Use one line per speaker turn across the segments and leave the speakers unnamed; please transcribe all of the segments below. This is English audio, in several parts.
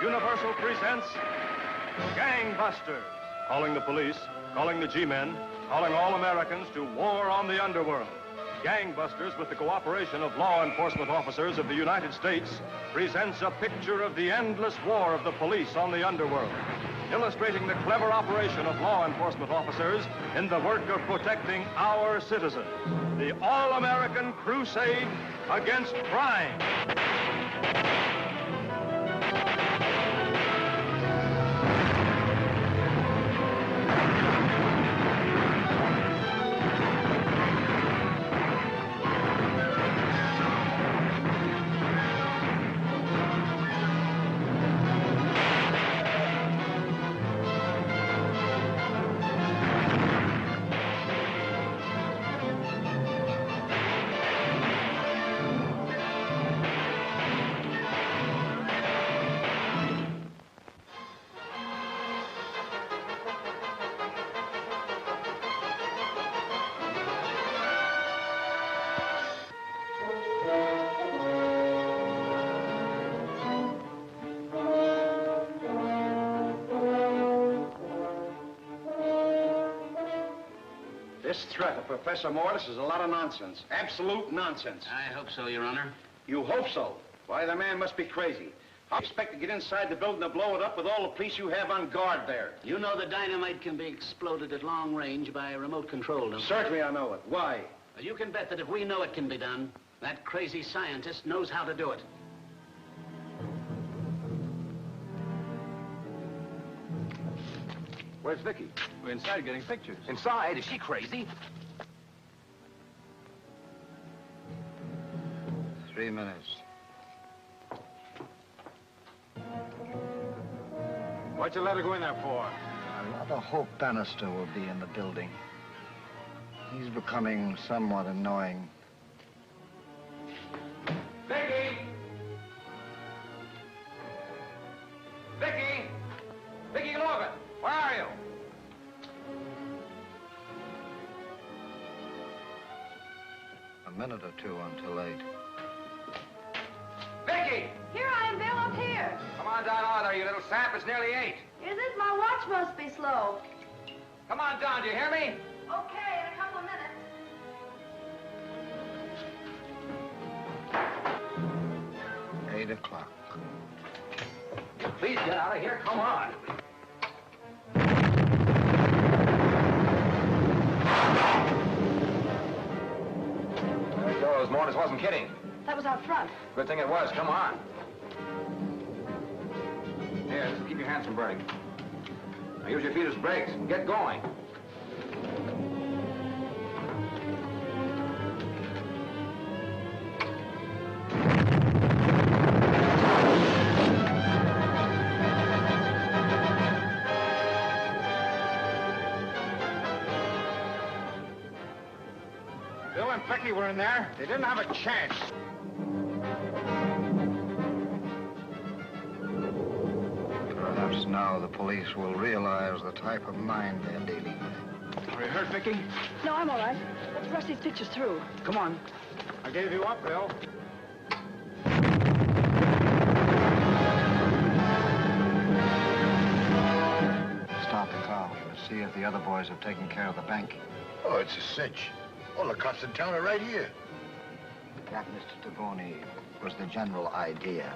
Universal presents Gangbusters. Calling the police, calling the G-men, calling all Americans to war on the underworld. Gangbusters, with the cooperation of law enforcement officers of the United States, presents a picture of the endless war of the police on the underworld, illustrating the clever operation of law enforcement officers in the work of protecting our citizens. The all-American crusade against crime.
This threat of Professor Mortis is a lot of nonsense. Absolute nonsense.
I hope so, Your Honor.
You hope so? Why, the man must be crazy. How do you expect to get inside the building and blow it up with all the police you have on guard there?
You know the dynamite can be exploded at long range by a remote control, don't you?
Certainly I know it. Why?
Well, you can bet that if we know it can be done, that crazy scientist knows how to do it.
Where's Vicky?
We're inside getting pictures.
Inside? Is she crazy?
3 minutes.
What'd you let her go in there for?
Another Hope Bannister will be in the building. He's becoming somewhat annoying.
Vicky! Vicky! Vicky Logan! Where are you?
A minute or two until 8.
Vicky!
Here I am, Bill, up here.
Come on down out there, you little sap. It's nearly 8.
Is it? My watch must be slow.
Come on down, do you hear me?
Okay, in a couple of minutes.
8 o'clock.
Please get out of here. Come on. There it goes. Mortis wasn't kidding.
That was out front.
Good thing it was. Come on. Here, just keep your hands from burning. Now use your feet as brakes and get going. Bill and Becky were in there. They didn't have a chance.
Perhaps now the police will realize the type of mind they're dealing with.
Are you hurt, Vicky?
No, I'm all right. Let's rush these pictures through.
Come on. I gave you up, Bill.
Stop the car and see if the other boys have taken care of the bank.
Oh, it's a cinch. All the cops in town are right here.
That, Mr. Taboni, was the general idea.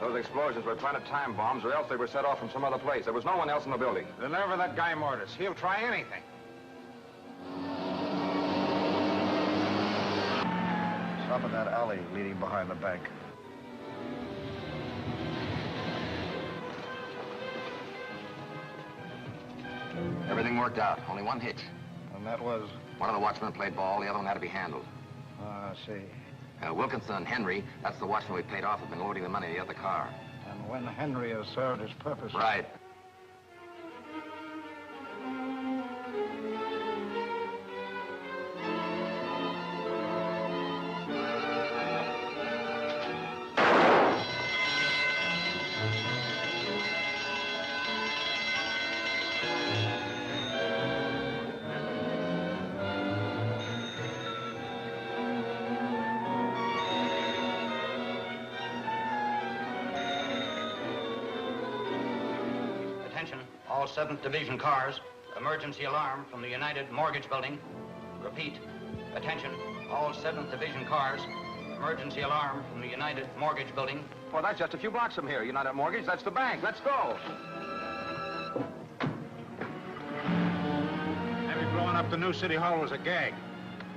Those explosions were planet time bombs, or else they were set off from some other place. There was no one else in the building.
Deliver that guy Mortis. He'll try anything.
Stop in that alley leading behind the bank.
Everything worked out. Only one hitch.
And that was?
One of the watchmen played ball, the other one had to be handled.
I see.
Wilkinson and Henry, that's the watchman we paid off, have been loading the money in the other car.
And when Henry has served his purpose...
Right.
All 7th Division cars, emergency alarm from the United Mortgage Building. Repeat, attention, all 7th Division cars, emergency alarm from the United Mortgage Building.
Well, that's just a few blocks from here. United Mortgage, that's the bank. Let's go.
Maybe blowing up the new city hall was a gag.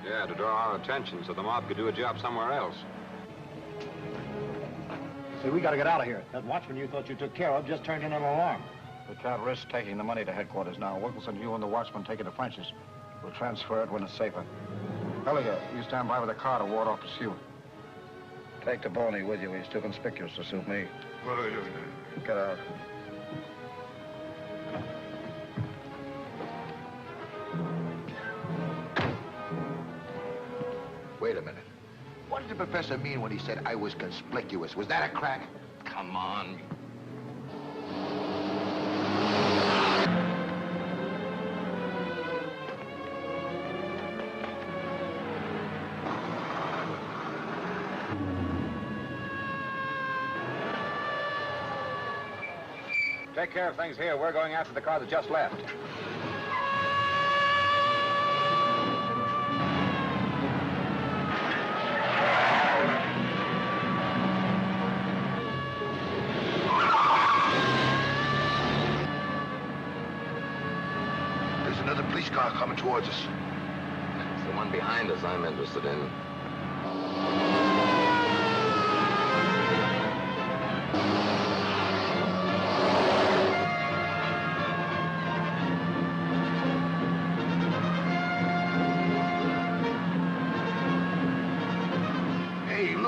Yeah, to draw our attention so the mob could do a job somewhere else.
See, we got to get out of here. That watchman you thought you took care of just turned in an alarm. We can't risk taking the money to headquarters now. Wilkinson, you and the watchman take it to French's. We'll transfer it when it's safer. Elliot, you stand by with a car to ward off pursuit. Take the Boney with you. He's too conspicuous to suit me. Get out.
Wait a minute. What did the professor mean when he said I was conspicuous? Was that a crack?
Come on.
Take care of things here. We're going after the car that just left.
There's another police car coming towards us.
It's the one behind us I'm interested in.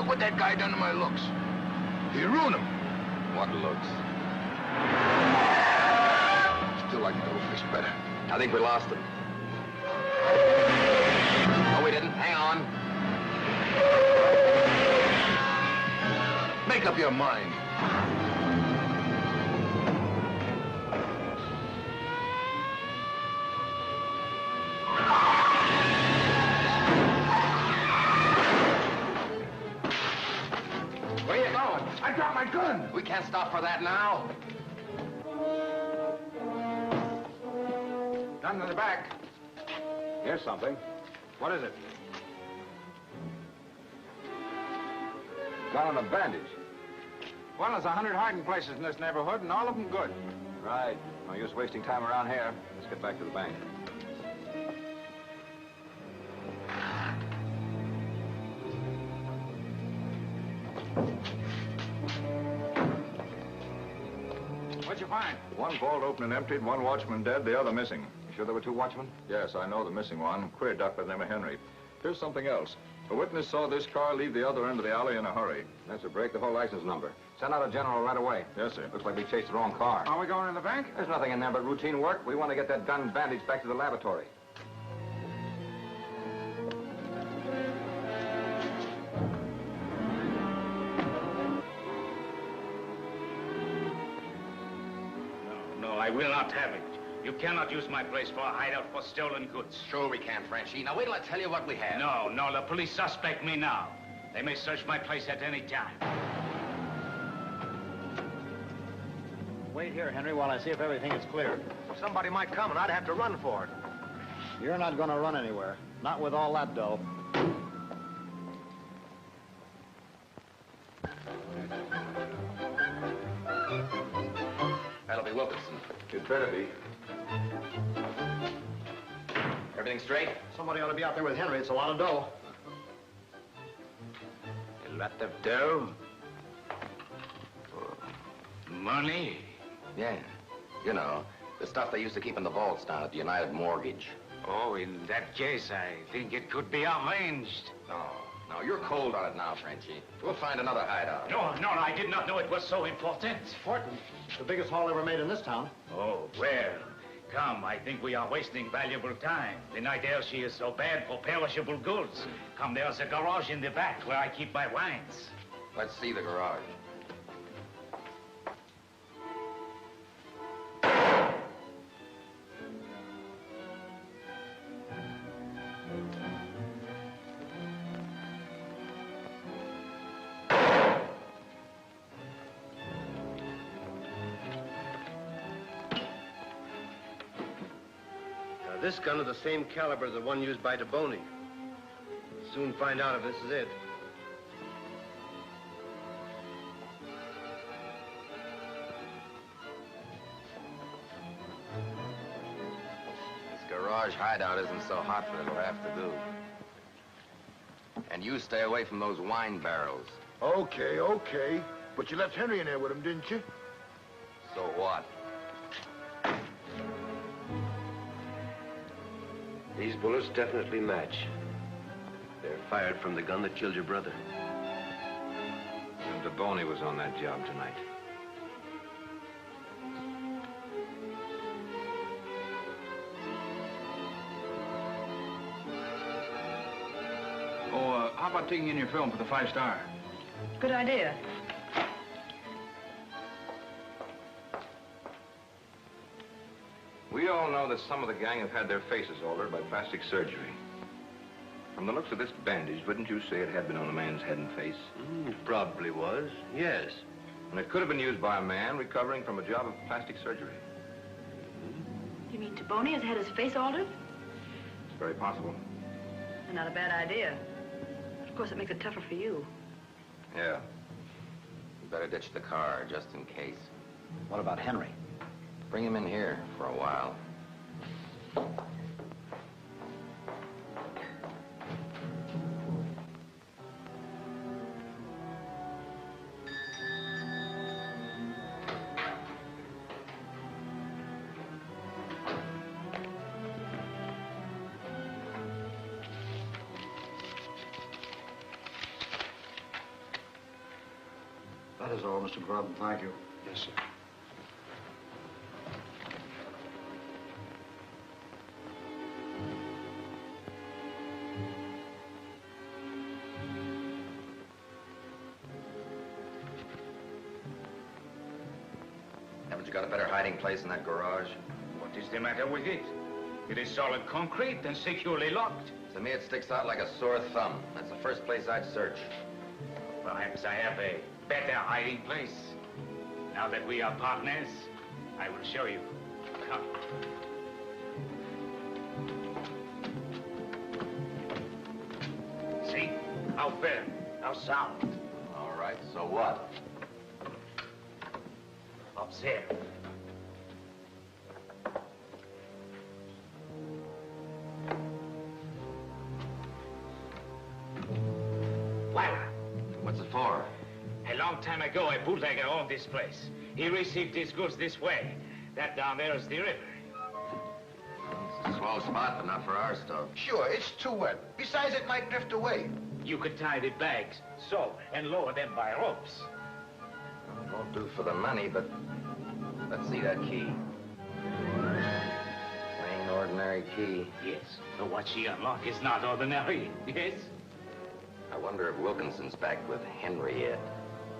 What that guy done to my looks? He ruined them.
What looks?
Still like the little fish better.
I think we lost him. No, we didn't. Hang on.
Make up your mind.
I dropped my gun.
We can't stop for that now.
Gun in the back. Here's something. What is it? Gun and a bandage. Well, there's 100 hiding places in this neighborhood, and all of them good. Right. No use wasting time around here. Let's get back to the bank. What'd you find?
One vault open and emptied, one watchman dead, the other missing.
You sure there were two watchmen?
Yes, I know the missing one. Queer duck by the name of Henry. Here's something else. A witness saw this car leave the other end of the alley in a hurry.
That's a break. The whole license number. Send out a general right away.
Yes, sir.
Looks like we chased the wrong car.
Are we going in the bank?
There's nothing in there but routine work. We want to get that gun and bandage back to the laboratory.
No, I will not have it. You cannot use my place for a hideout for stolen goods.
Sure we can, Frenchie. Now wait till I tell you what we have.
No, the police suspect me now. They may search my place at any time.
Wait here, Henry, while I see if everything is clear.
Somebody might come, and I'd have to run for it.
You're not going to run anywhere. Not with all that dough.
That'll be Wilkinson.
It better be.
Everything straight?
Somebody ought to be out there with Henry. It's a lot of dough.
A lot of dough? Money?
Yeah. You know, the stuff they used to keep in the vaults down at the United Mortgage.
Oh, in that case, I think it could be arranged.
No, you're cold on it now, Frenchie. We'll find another hideout.
No, I did not know it was so important.
Important. It's the biggest haul ever made in this town.
Oh, well, come, I think we are wasting valuable time. The night air, she is so bad for perishable goods. Come, there's a garage in the back where I keep my wines.
Let's see the garage.
This gun is the same caliber as the one used by DeBoney. We'll soon find out if this is it.
This garage hideout isn't so hot, but it'll have to do. And you stay away from those wine barrels.
Okay, okay. But you left Henry in there with him, didn't you?
So what?
These bullets definitely match. They're fired from the gun that killed your brother.
And DeBoney was on that job tonight. Oh, how about taking in your film for the 5-star?
Good idea.
We all know that some of the gang have had their faces altered by plastic surgery. From the looks of this bandage, wouldn't you say it had been on a man's head and face?
It probably was, yes.
And it could have been used by a man recovering from a job of plastic surgery.
You mean DeBoney has had his face altered?
It's very possible.
Not a bad idea. Of course, it makes it tougher for you.
Yeah.
You better ditch the car, just in case.
What about Henry?
Bring him in here for a while.
That is all, Mr. Grubb. Thank you.
Yes, sir.
Haven't you got a better hiding place in that garage?
What is the matter with it? It is solid concrete and securely locked.
To me, it sticks out like a sore thumb. That's the first place I'd search.
Perhaps I have a better hiding place. Now that we are partners, I will show you. Come. See? How firm, how sound.
All right, so what?
Observe. Voila.
What's it for?
A long time ago, a bootlegger owned this place. He received his goods this way. That down there is the river.
It's a swell spot, but not for our stuff.
Sure, it's too wet. Besides, it might drift away.
You could tie the bags, so, and lower them by ropes.
Won't do for the money, but let's see that key. Plain, ordinary key.
Yes, but what she unlocked is not ordinary, yes?
I wonder if Wilkinson's back with Henry yet.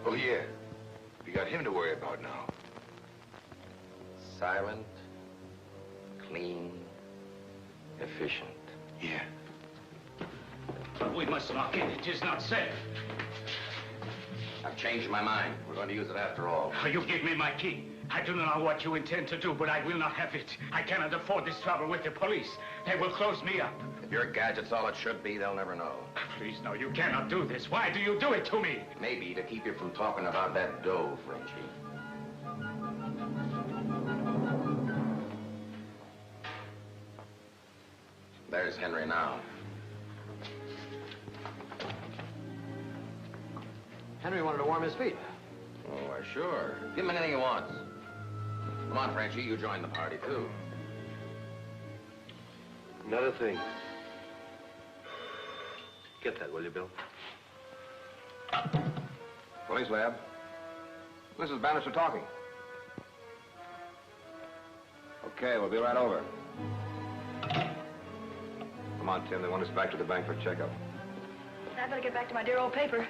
Oh, yeah. We got him to worry about now.
Silent, clean, efficient.
Yeah.
But we must lock it. It is not safe.
I've changed my mind. We're going to use it after all.
You give me my key. I do not know what you intend to do, but I will not have it. I cannot afford this trouble with the police. They will close me up.
If your gadget's all it should be, they'll never know.
Please, no, you cannot do this. Why do you do it to me?
Maybe to keep you from talking about that dough, Frenchie. There's Henry now.
Henry wanted to warm his feet.
Oh, why, sure. Give him anything he wants. Come on, Frenchie, you join the party, too.
Not a thing. Get that, will you, Bill?
Police lab. This is Bannister talking. Okay, we'll be right over. Come on, Tim. They want us back to the bank for a checkup.
I better get back to my dear old paper.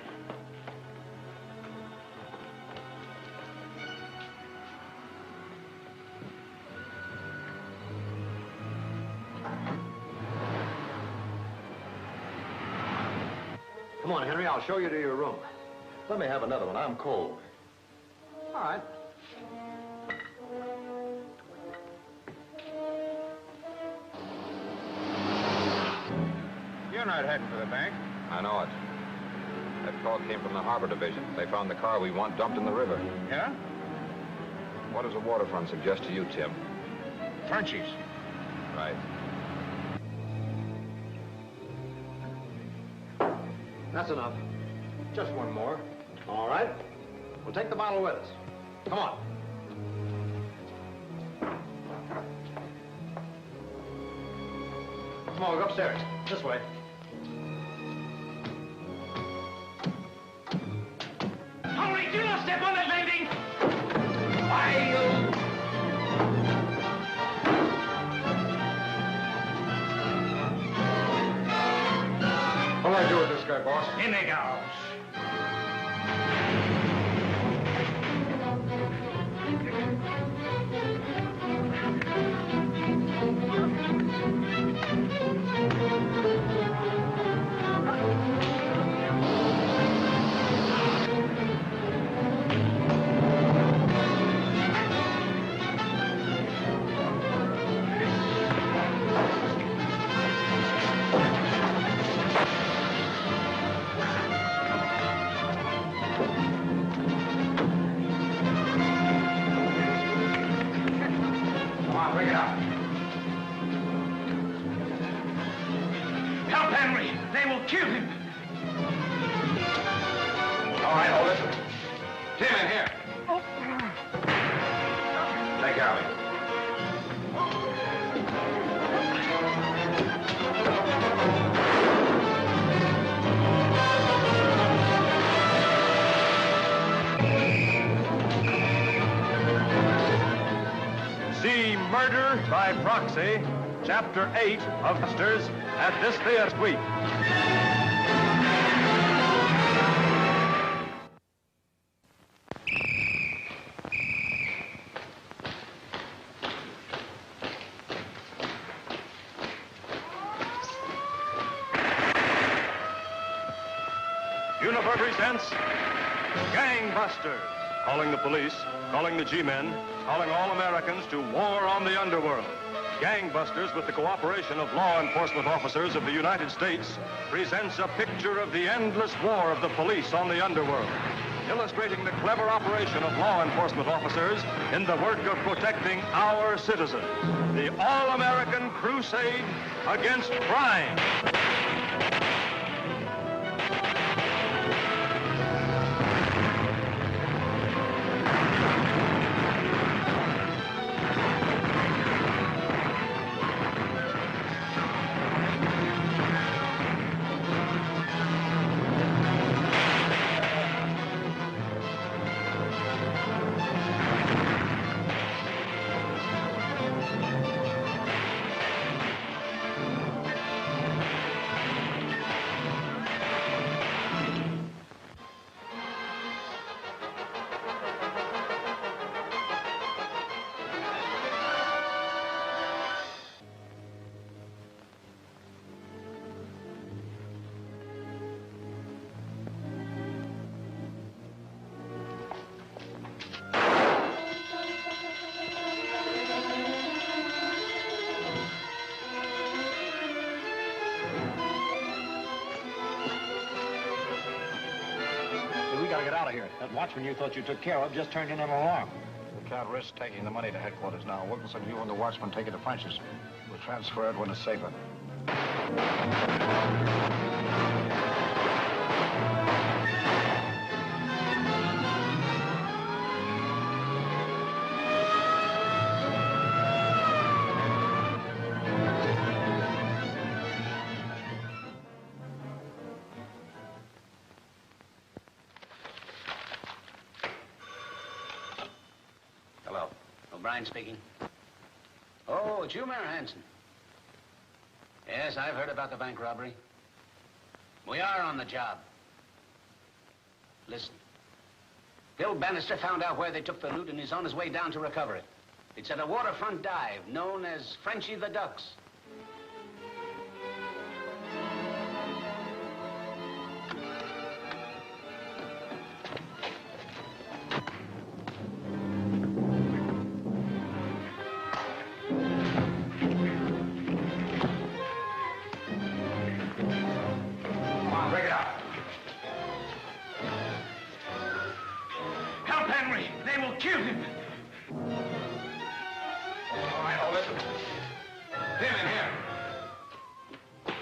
Come on, Henry, I'll show you to your room.
Let me have another one. I'm cold.
All right.
You're not heading for the bank.
I know it. That call came from the Harbor Division. They found the car we want dumped in the river.
Yeah?
What does the waterfront suggest to you, Tim?
Frenchies.
Right.
That's enough. Just one more. All right. We'll take the bottle with us. Come on. Come on, we'll go upstairs. This way.
Hurry, do not step on that landing!
What'll I do with this guy, boss?
In they go. Kill him!
All right, hold it. Tim, in here. Take care of him.
See Murder by Proxy, Chapter 8 of Gângsters at this theater week. Universe presents Gangbusters, calling the police, calling the G-men, calling all Americans to war on the underworld. Gangbusters, with the cooperation of law enforcement officers of the United States, presents a picture of the endless war of the police on the underworld, illustrating the clever operation of law enforcement officers in the work of protecting our citizens. The all-American crusade against crime.
Get out of here. That watchman you thought you took care of just turned in an alarm.
We can't risk taking the money to headquarters now. Wilkinson, you and the watchman take it to French's. We'll transfer it when it's safer.
O'Brien speaking. Oh, it's you, Mayor Hanson. Yes, I've heard about the bank robbery. We are on the job. Listen. Bill Bannister found out where they took the loot and he's on his way down to recover it. It's at a waterfront dive known as Frenchy the Ducks.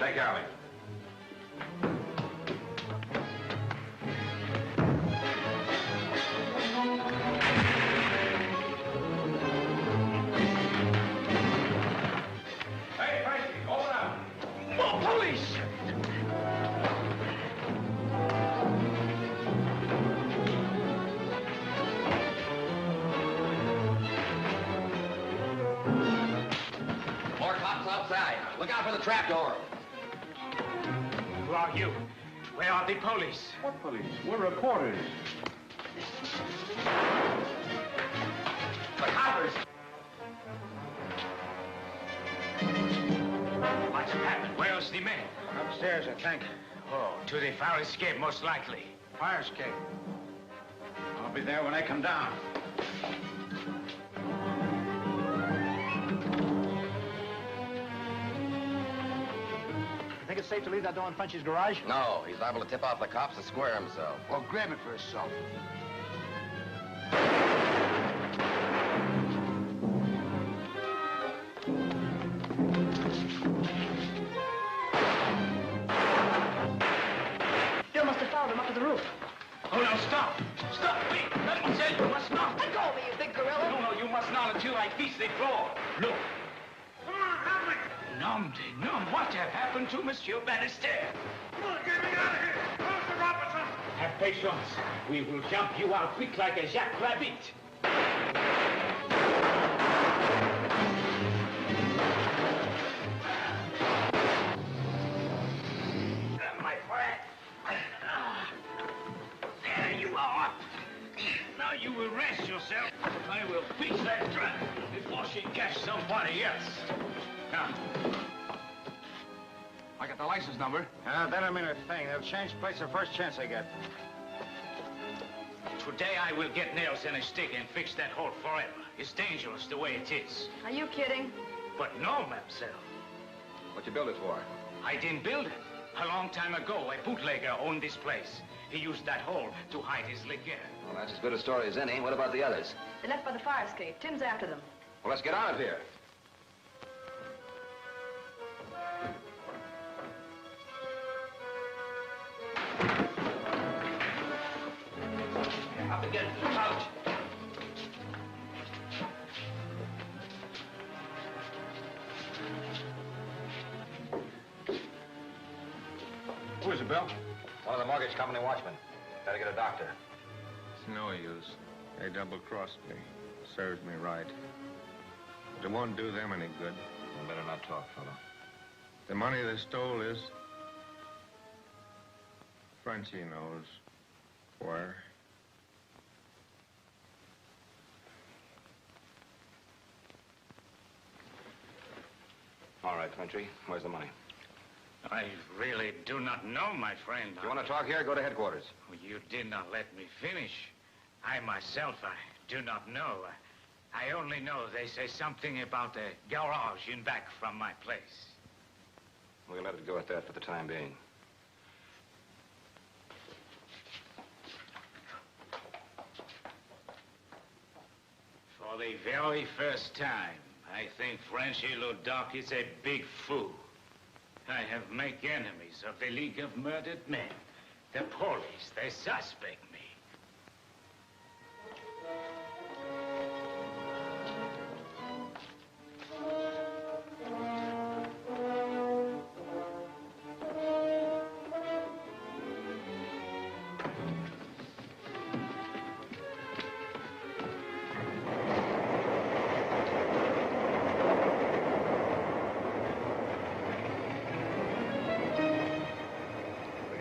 Take care of me.
Hey, Frankie, hold on. More police!
More cops outside. Look out for the trapdoor.
Who are you? Where are the police?
What police? We're reporters.
The coppers! What's happened? Where's the man?
Upstairs, I think.
Oh, to the fire escape, most likely.
Fire escape. I'll be there when they come down.
You think it's safe to leave that door in Frenchie's garage?
No, he's liable to tip off the cops and square himself.
Well, grab it for yourself.
Bill must have followed him up to the roof.
Oh, no, stop! Stop! Wait! Mademoiselle, you must not!
Let go of me, you big gorilla!
No, you must not until I kiss the floor. Look. Come on, help me! Nom de nom, what have happened to Monsieur Bannister?
Come on, get me out of here. Close the Robinson.
Have patience. We will jump you out quick like a jackrabbit. My friend. There you are. Now you will rest yourself. I will fix that trap before she catches somebody else. Now.
I got the license number.
That don't mean a thing. They'll change plates the first chance they get.
Today I will get nails and a stick and fix that hole forever. It's dangerous the way it is.
Are you kidding?
But no, mademoiselle.
What you build it for?
I didn't build it. A long time ago, a bootlegger owned this place. He used that hole to hide his liquor.
Well, that's as good a story as any. What about the others?
They left by the fire escape. Tim's after them.
Well, let's get out of here.
Up again. Out.
Who is it, Bill?
One of the mortgage company watchmen. Gotta get a doctor.
It's no use. They double-crossed me. Served me right. But it won't do them any good.
You better not talk, fellow.
The money they stole is... Frenchie knows where.
All right, Country. Where's the money?
I really do not know, my friend.
If you want to talk here, go to headquarters.
You did not let me finish. I myself, I do not know. I only know they say something about a garage in back from my place.
We'll let it go at that for the time being.
For the very first time, I think Frenchy Ludoc is a big fool. I have made enemies of the League of Murdered Men. The police, they suspect me.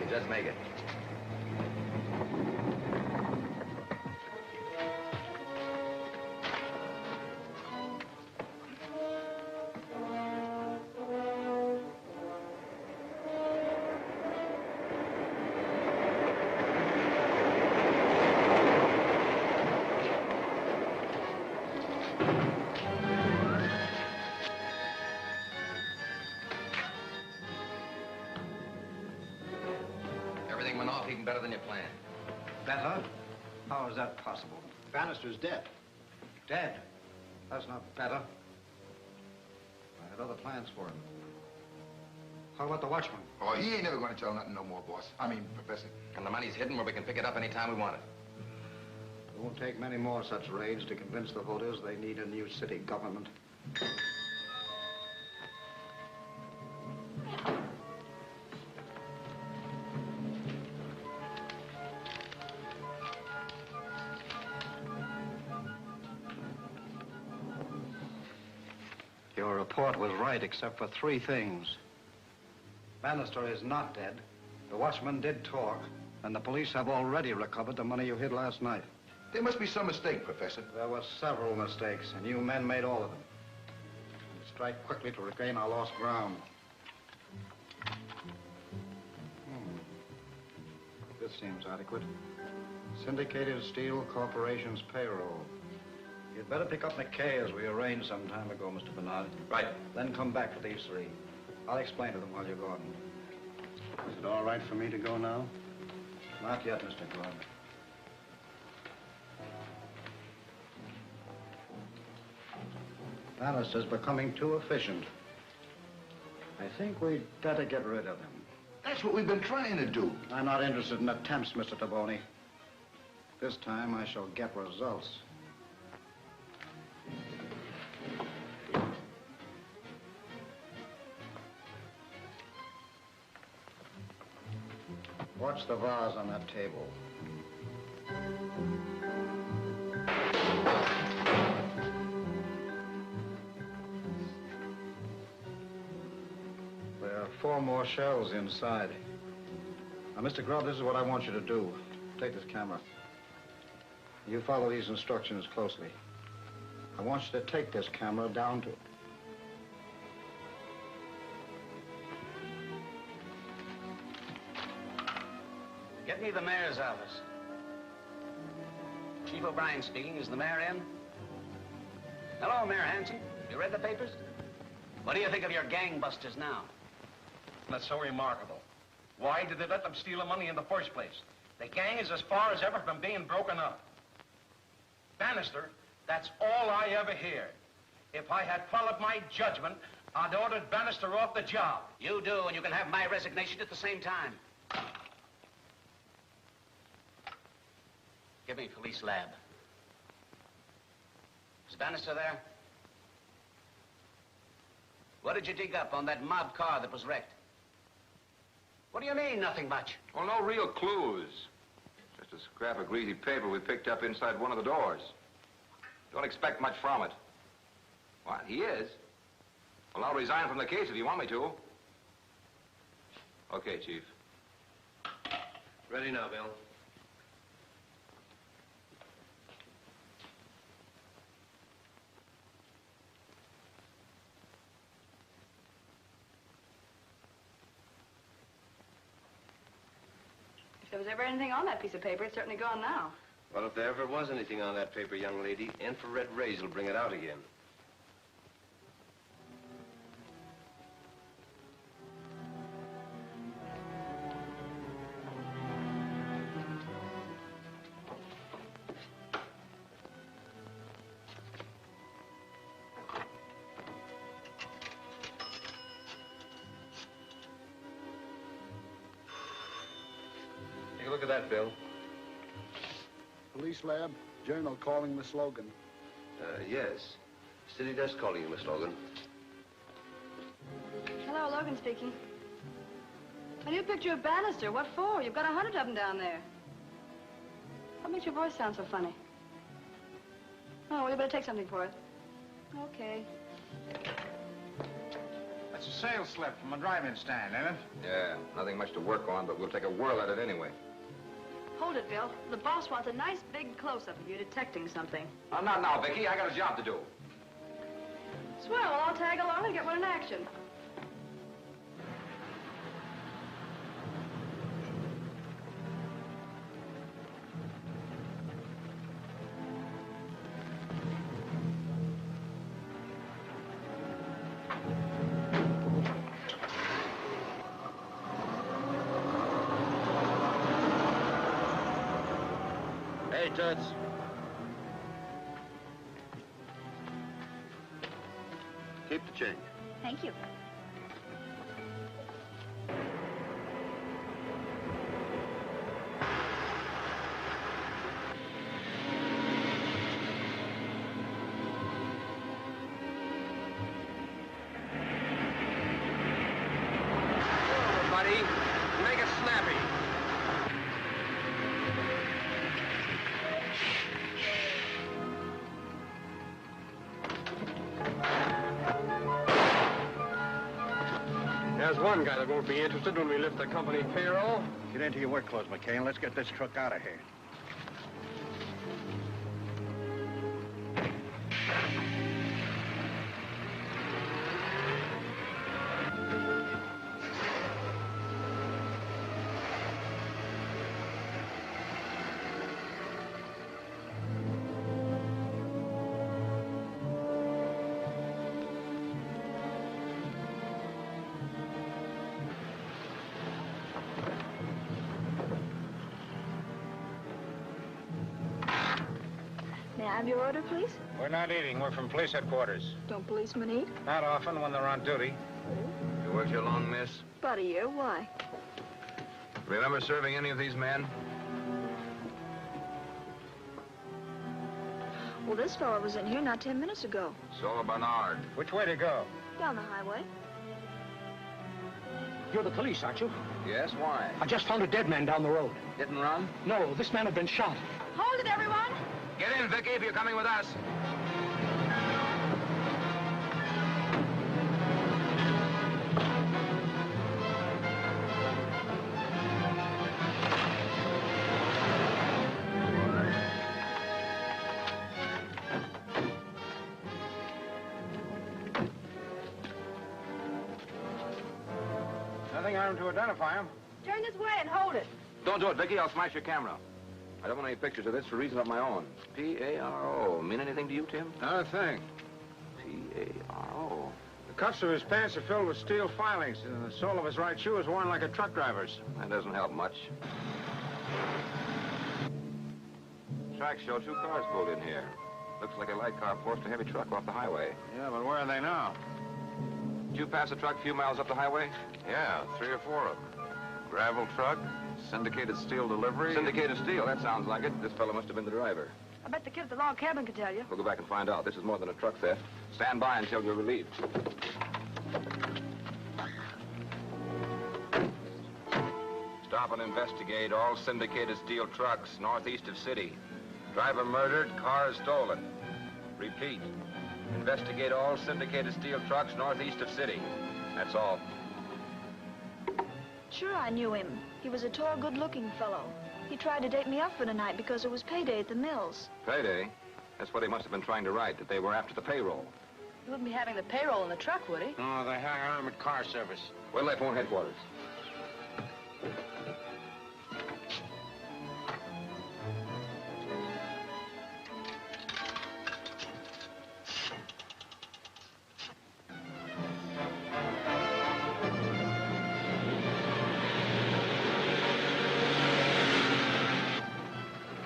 Just make it. Everything went off even better than you planned.
Better? How is that possible? Bannister's dead. Dead? That's not better. I had other plans for him. How about the watchman?
Oh, he ain't never gonna tell nothing no more, boss. I mean, Professor.
And the money's hidden where we can pick it up anytime we want it.
It won't take many more such raids to convince the voters they need a new city government. Your report was right, except for 3 things. Bannister is not dead. The watchman did talk. And the police have already recovered the money you hid last night.
There must be some mistake, Professor.
There were several mistakes, and you men made all of them. And strike quickly to regain our lost ground. This seems adequate. Syndicated Steel Corporation's payroll. You'd better pick up McKay as we arranged some time ago, Mr. Bernard.
Right.
Then come back for these 3. I'll explain to them while you're gone. Is it all right for me to go now? Not yet, Mr. Gordon. Bannister's becoming too efficient. I think we'd better get rid of him.
That's what we've been trying to do.
I'm not interested in attempts, Mr. Taboni. This time I shall get results. Watch the vase on that table. There are 4 more shells inside. Now, Mr. Grubb, this is what I want you to do. Take this camera. You follow these instructions closely. I want you to take this camera down to...
Get me the mayor's office. Chief O'Brien speaking. Is the mayor in? Hello, Mayor Hanson. You read the papers? What do you think of your gangbusters now?
That's so remarkable. Why did they let them steal the money in the first place? The gang is as far as ever from being broken up. Bannister, that's all I ever hear. If I had followed my judgment, I'd ordered Bannister off the job.
You do, and you can have my resignation at the same time. Give me police lab. Is Bannister there? What did you dig up on that mob car that was wrecked? What do you mean, nothing much?
Well, no real clues. Just a scrap of greasy paper we picked up inside one of the doors. Don't expect much from it. What, he is? Well, I'll resign from the case if you want me to. Okay, Chief.
Ready now, Bill.
If there was ever anything on that piece of paper, it's certainly gone now.
Well, if there ever was anything on that paper, young lady, infrared rays will bring it out again.
Take a look at that, Bill.
Police lab, journal calling Miss Logan.
Yes. City desk calling you, Miss Logan.
Hello, Logan speaking. A new picture of Bannister. What for? You've got 100 of them down there. What makes your voice sound so funny? Oh, well, you better take something for it. Okay.
That's a sales slip from a drive-in stand, ain't it?
Yeah, nothing much to work on, but we'll take a whirl at it anyway.
Hold it, Bill. The boss wants a nice big close-up of you detecting something.
Not now, Vicky. I got a job to do.
Swell, well, I'll tag along and get one in action.
Hey, Toots. Keep the change.
Thank you. There's one guy that won't be interested when we lift the company payroll.
Get into your work clothes, McKay, and let's get this truck out of here.
May I have your order, please?
We're not eating. We're from police headquarters.
Don't policemen eat?
Not often when they're on duty.
You worked here long, miss?
About a year. Why?
Remember serving any of these men?
Well, this fellow was in here not 10 minutes ago.
Sola Bernard.
Which way to go?
Down the highway.
You're the police, aren't you?
Yes, why?
I just found a dead man down the road.
Didn't run?
No, this man had been shot.
Hold it, everyone!
Get in, Vicky, if you're coming with us.
Nothing on him to identify him.
Turn this way and hold it.
Don't do it, Vicky. I'll smash your camera. I don't want any pictures of this for reasons of my own. P-A-R-O. Mean anything to you, Tim?
Not a thing.
P-A-R-O.
The cuffs of his pants are filled with steel filings, and the sole of his right shoe is worn like a truck driver's.
That doesn't help much. Tracks show 2 cars pulled in here. Looks like a light car forced a heavy truck off the highway.
Yeah, but where are they now?
Did you pass a truck a few miles up the highway?
Yeah, 3 or 4 of them. Gravel truck, syndicated steel delivery.
Syndicated steel, that sounds like it. This fellow must have been the driver.
I bet the kid at the log cabin could tell you.
We'll go back and find out. This is more than a truck theft. Stand by until you're relieved. Stop and investigate all syndicated steel trucks northeast of city. Driver murdered, car stolen. Repeat. Investigate all syndicated steel trucks northeast of city. That's all.
Sure, I knew him. He was a tall, good-looking fellow. He tried to date me up for the night because it was payday at the mills.
Payday? That's what he must have been trying to write, that they were after the payroll.
He wouldn't be having the payroll in the truck, would he?
No, they hire armored car service.
Where'll they phone headquarters?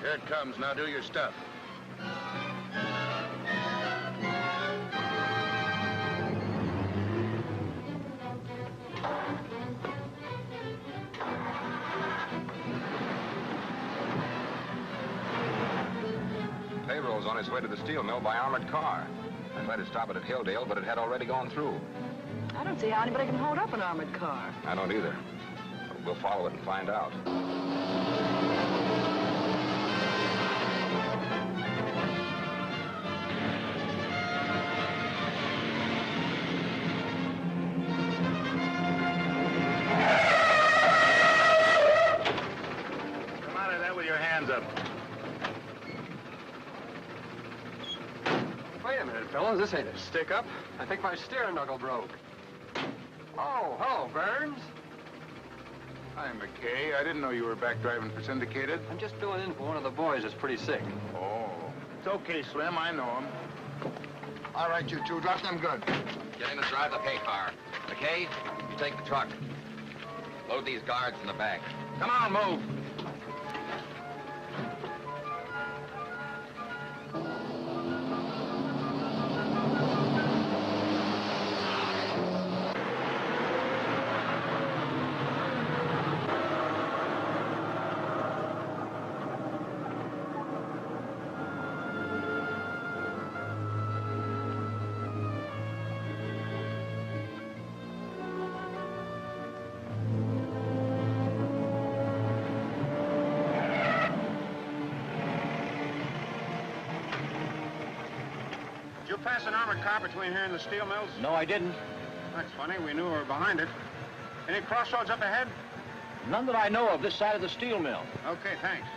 Here it comes. Now do your stuff.
Payroll's on its way to the steel mill by armored car. I tried to stop it at Hilldale, but it had already gone through.
I don't see how anybody can hold up an armored car.
I don't either. We'll follow it and find out.
Come out of there with your hands up.
Wait a minute, fellas. This ain't a stick-up. I think my steering knuckle broke. Oh, hello, Burns.
Hi, McKay. I didn't know you were back driving for syndicated.
I'm just filling in for one of the boys that's pretty sick.
Oh.
It's okay, Slim. I know him.
All right, you two, drop them good.
Get in and drive the pay car. McKay, you take the truck. Load these guards in the back.
Come on, move.
Did you pass an armored car between here and the steel mills?
No, I didn't.
That's funny. We knew we were behind it.
Any crossroads up ahead?
None that I know of this side of the steel mill.
Okay, thanks.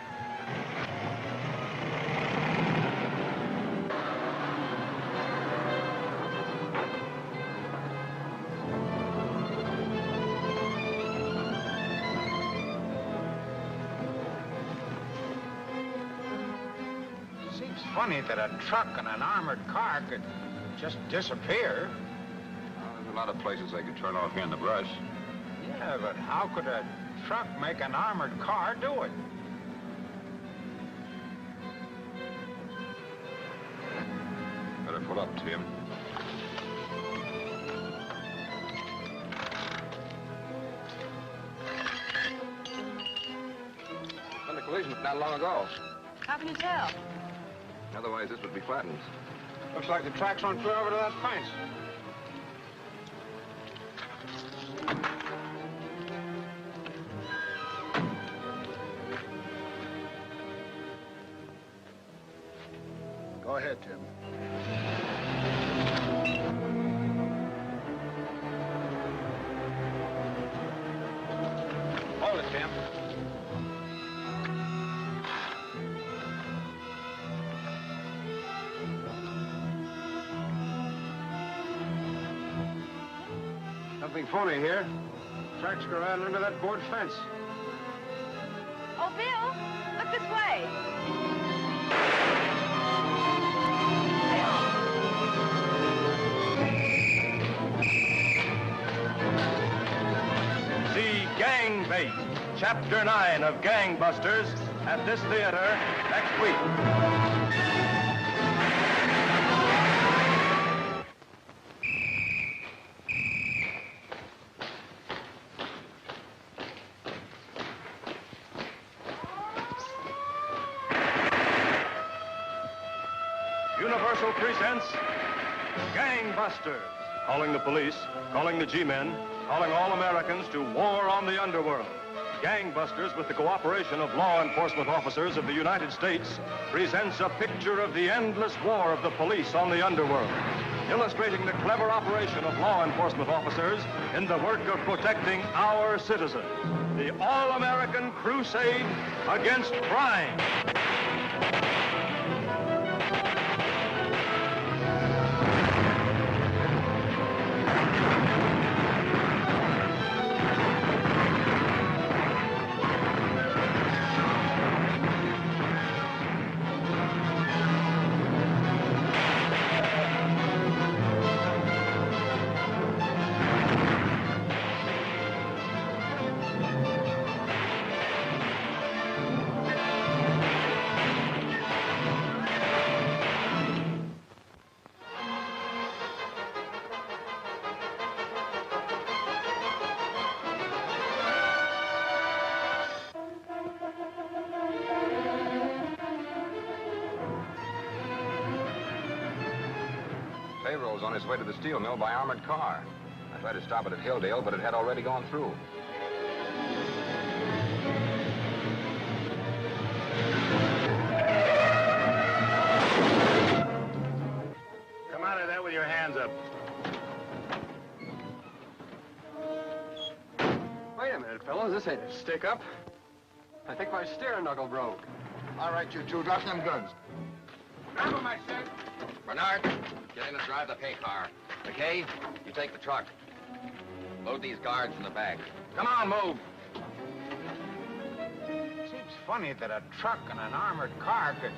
Seems funny that a truck and an armored car could just disappear.
Well, there's a lot of places they could turn off here in the brush.
Yeah, but how could a truck make an armored car do it?
Better pull up, Tim.
Been a collision not long ago.
How can you tell?
Otherwise, this would be flattened.
Looks like the tracks went clear over to that fence.
Go ahead, Tim.
Hold it, Tim. Something phony here. Tracks go right under that board fence.
Oh, Bill, look this way.
See Gang Bait, Chapter 9 of Gangbusters at this theater next week. Universal presents Gangbusters, calling the police, calling the G-men, calling all Americans to war on the underworld. Gangbusters, with the cooperation of law enforcement officers of the United States, presents a picture of the endless war of the police on the underworld, illustrating the clever operation of law enforcement officers in the work of protecting our citizens. The all-American crusade against crime.
Payroll's on his way to the steel mill by armored car. I tried to stop it at Hilldale, but it had already gone through.
Come out of there with your hands up. Wait a minute, fellows. This ain't a stick-up. I think my steering knuckle broke.
All right, you two, drop them guns.
Grab him, I said.
Bernard, get in and drive the pay car. McKay, you take the truck. Load these guards in the back.
Come on, move.
Seems funny that a truck and an armored car could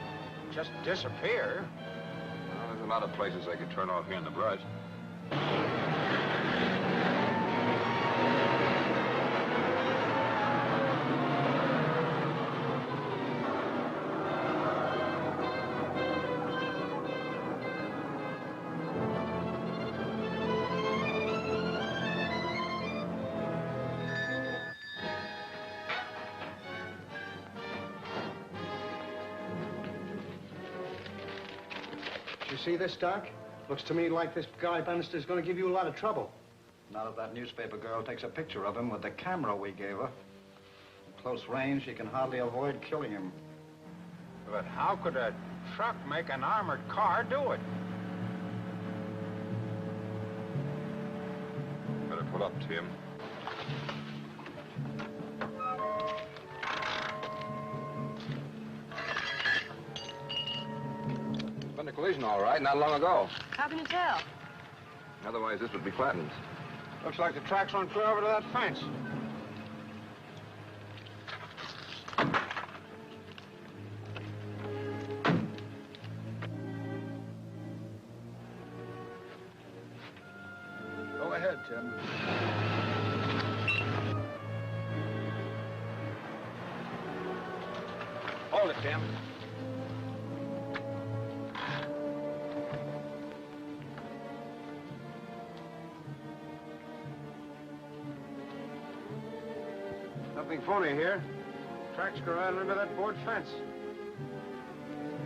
just disappear.
Well, there's a lot of places they could turn off here in the brush.
You see this, Doc? Looks to me like this guy Bannister's going to give you a lot of trouble.
Now that that newspaper girl takes a picture of him with the camera we gave her, at close range, she can hardly avoid killing him.
But how could a truck make an armored car do it?
Better pull up, Tim.
collision all right, not long ago.
How can you tell?
Otherwise, this would be flattened.
Looks like the tracks went clear over to that fence.
Go ahead, Tim.
Hold it, Tim. Nothing phony here. Tracks go right under that board fence.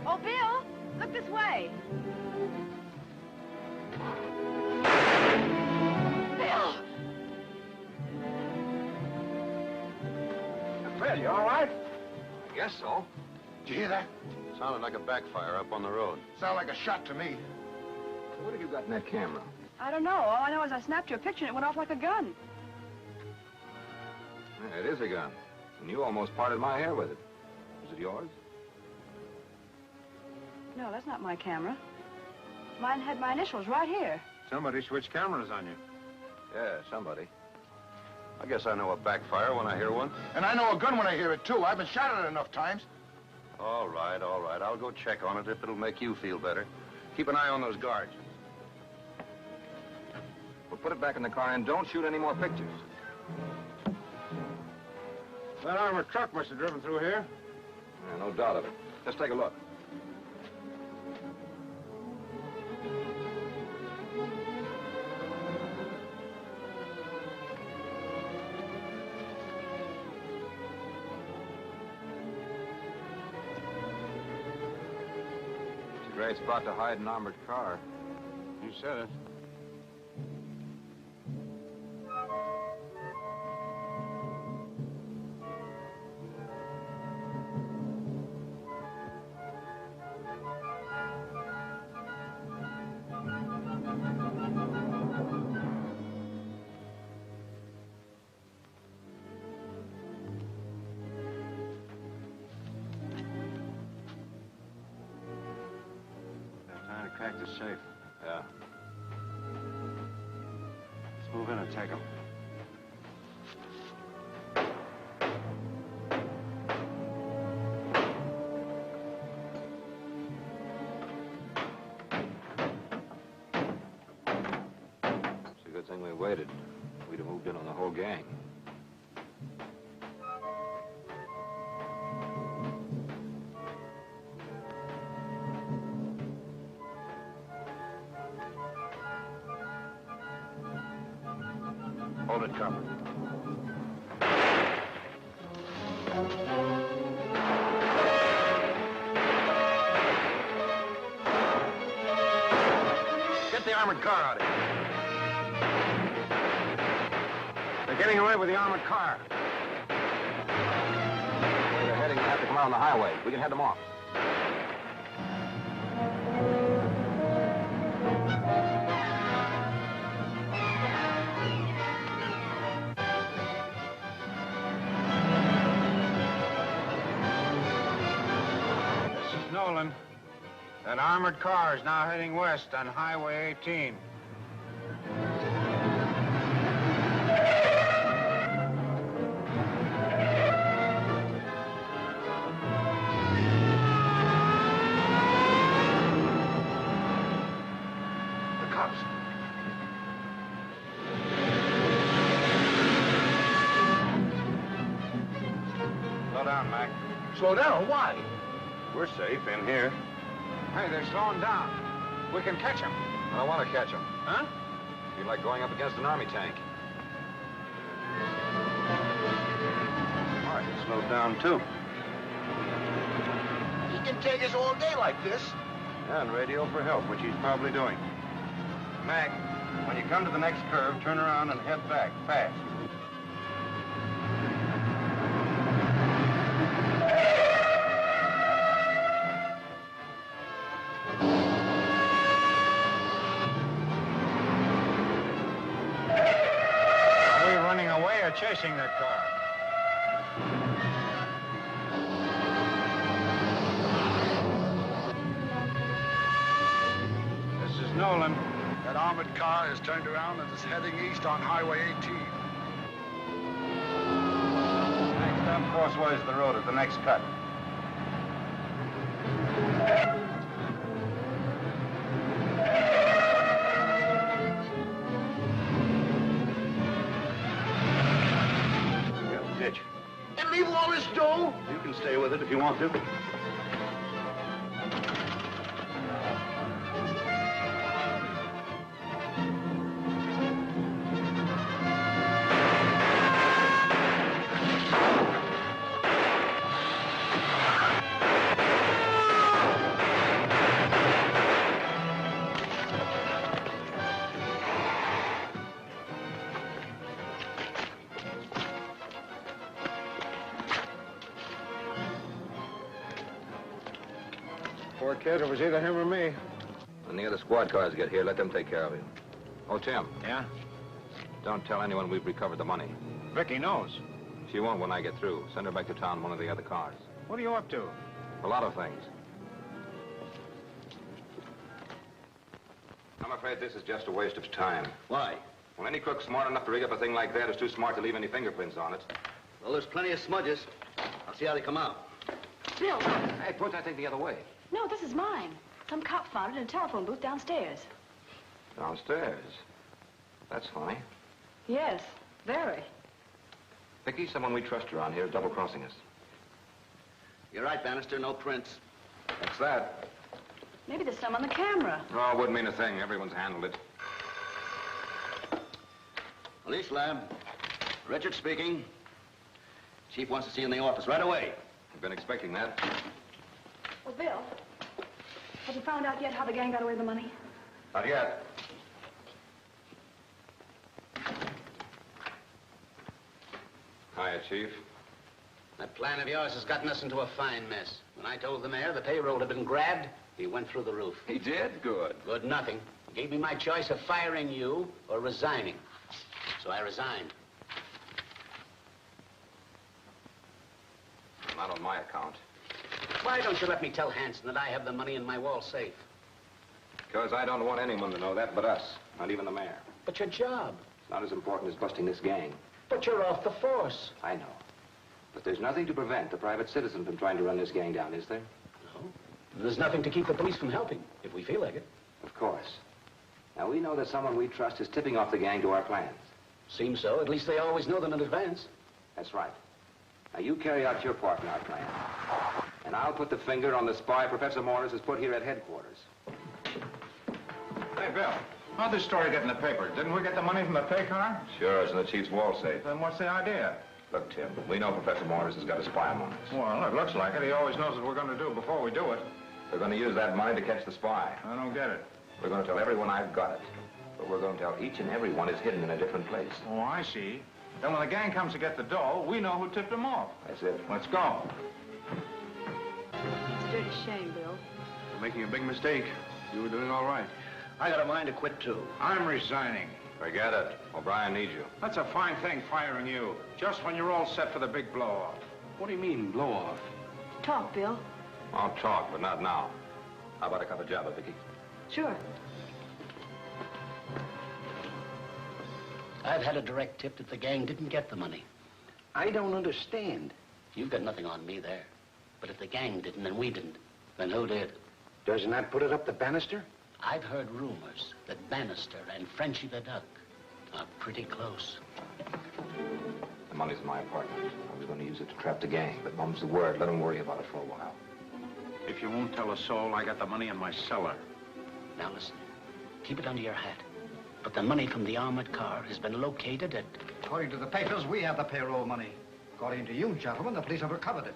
Oh, Bill, look this way. Bill!
Bill, you all right?
I guess so.
Did you hear that?
Sounded like a backfire up on the road.
Sounded like a shot to me.
What have you got in that camera?
I don't know. All I know is I snapped your picture and it went off like a gun.
Yeah, it is a gun. And you almost parted my hair with it. Is it yours?
No, that's not my camera. Mine had my initials right here.
Somebody switched cameras on you.
Yeah, somebody. I guess I know a backfire when I hear one.
And I know a gun when I hear it, too. I've been shot at it enough times.
All right, all right. I'll go check on it if it'll make you feel better. Keep an eye on those guards.
Well, put it back in the car and don't shoot any more pictures.
That armored truck must have driven through here.
Yeah, no doubt of it. Just take a look. It's a great spot to hide an armored car.
You said it. Cracked the safe.
Yeah.
Let's move in and take him.
It's a good thing we waited. We'd have moved in on the whole gang.
Hold it, Copper. Get the armored car out of here.
They're getting away with the armored car.
Where they're heading, they have to come out on the highway. We can head them off.
Nolan. An armored car is now heading west on Highway 18.
The cops.
Slow down, Mac.
Slow down? Why?
We're safe in here.
Hey, they're slowing down. We can catch them.
I don't want to catch them.
Huh?
It'd be like going up against an army tank.
All right, it slowed down, too.
He can take us all day like this.
And radio for help, which he's probably doing. Mac, when you come to the next curve, turn around and head back, fast.
Are we running away or chasing that car?
Noel M. That armored car has turned around and is heading east on Highway 18.
Next up, crosswise the road at the next cut.
Got a ditch. And leave all this dough? You can stay with it if you want to.
Poor kid, it was either him or me.
When the other squad cars get here, let them take care of you. Oh, Tim.
Yeah?
Don't tell anyone we've recovered the money.
Vicky knows.
She won't when I get through. Send her back to town in one of the other cars.
What are you up to?
A lot of things. I'm afraid this is just a waste of time.
Why?
Well, any crook smart enough to rig up a thing like that is too smart to leave any fingerprints on it.
Well, there's plenty of smudges. I'll see how they come out.
Bill.
Hey, point that thing the other way.
No, this is mine. Some cop found it in a telephone booth downstairs.
Downstairs? That's funny.
Yes, very.
Vicky, someone we trust around here is double-crossing us.
You're right, Bannister. No prints.
What's that?
Maybe there's some on the camera.
Oh, it wouldn't mean a thing. Everyone's handled it.
Police lab. Richard speaking. Chief wants to see you in the office right away.
I've been expecting that.
Well, Bill, have you found out yet how the gang got away with the money?
Not yet. Hiya, Chief.
That plan of yours has gotten us into a fine mess. When I told the mayor the payroll had been grabbed, he went through the roof.
He did? Good.
Good nothing. He gave me my choice of firing you or resigning. So I resigned.
Not on my account.
Why don't you let me tell Hanson that I have the money in my wall safe?
Because I don't want anyone to know that but us, not even the mayor.
But your job.
It's not as important as busting this gang.
But you're off the force.
I know. But there's nothing to prevent the private citizen from trying to run this gang down, is there?
No. There's nothing to keep the police from helping, if we feel like it.
Of course. Now, we know that someone we trust is tipping off the gang to our plans.
Seems so. At least they always know them in advance.
That's right. Now, you carry out your part in our plan. And I'll put the finger on the spy Professor Morris has put here at headquarters.
Hey, Bill, how'd this story get in the paper? Didn't we get the money from the pay car?
Sure, it's in the chief's wall safe.
Then what's the idea?
Look, Tim, we know Professor Morris has got a spy among us.
Well, it looks like it. He always knows what we're going to do before we do it.
We're going to use that money to catch the spy.
I don't get it.
We're going to tell everyone I've got it. But we're going to tell each and every one is hidden in a different place.
Oh, I see. Then when the gang comes to get the dough, we know who tipped them off.
That's it.
Let's go.
It's a dirty shame, Bill.
You're making a big mistake. You were doing all right.
I got a mind to quit, too.
I'm resigning.
Forget it. O'Brien needs you.
That's a fine thing, firing you. Just when you're all set for the big blow-off.
What do you mean, blow-off?
Talk, Bill.
I'll talk, but not now. How about a cup of java, Vicky?
Sure.
I've had a direct tip that the gang didn't get the money.
I don't understand.
You've got nothing on me there. But if the gang didn't and we didn't, then who did?
Doesn't that put it up to Bannister?
I've heard rumors that Bannister and Frenchy the Duck are pretty close.
The money's in my apartment. I was going to use it to trap the gang, but Mum's the word. Let them worry about it for a while.
If you won't tell a soul, I got the money in my cellar.
Now listen, keep it under your hat. But the money from the armored car has been located at...
According to the papers, we have the payroll money. According to you, gentlemen, the police have recovered it.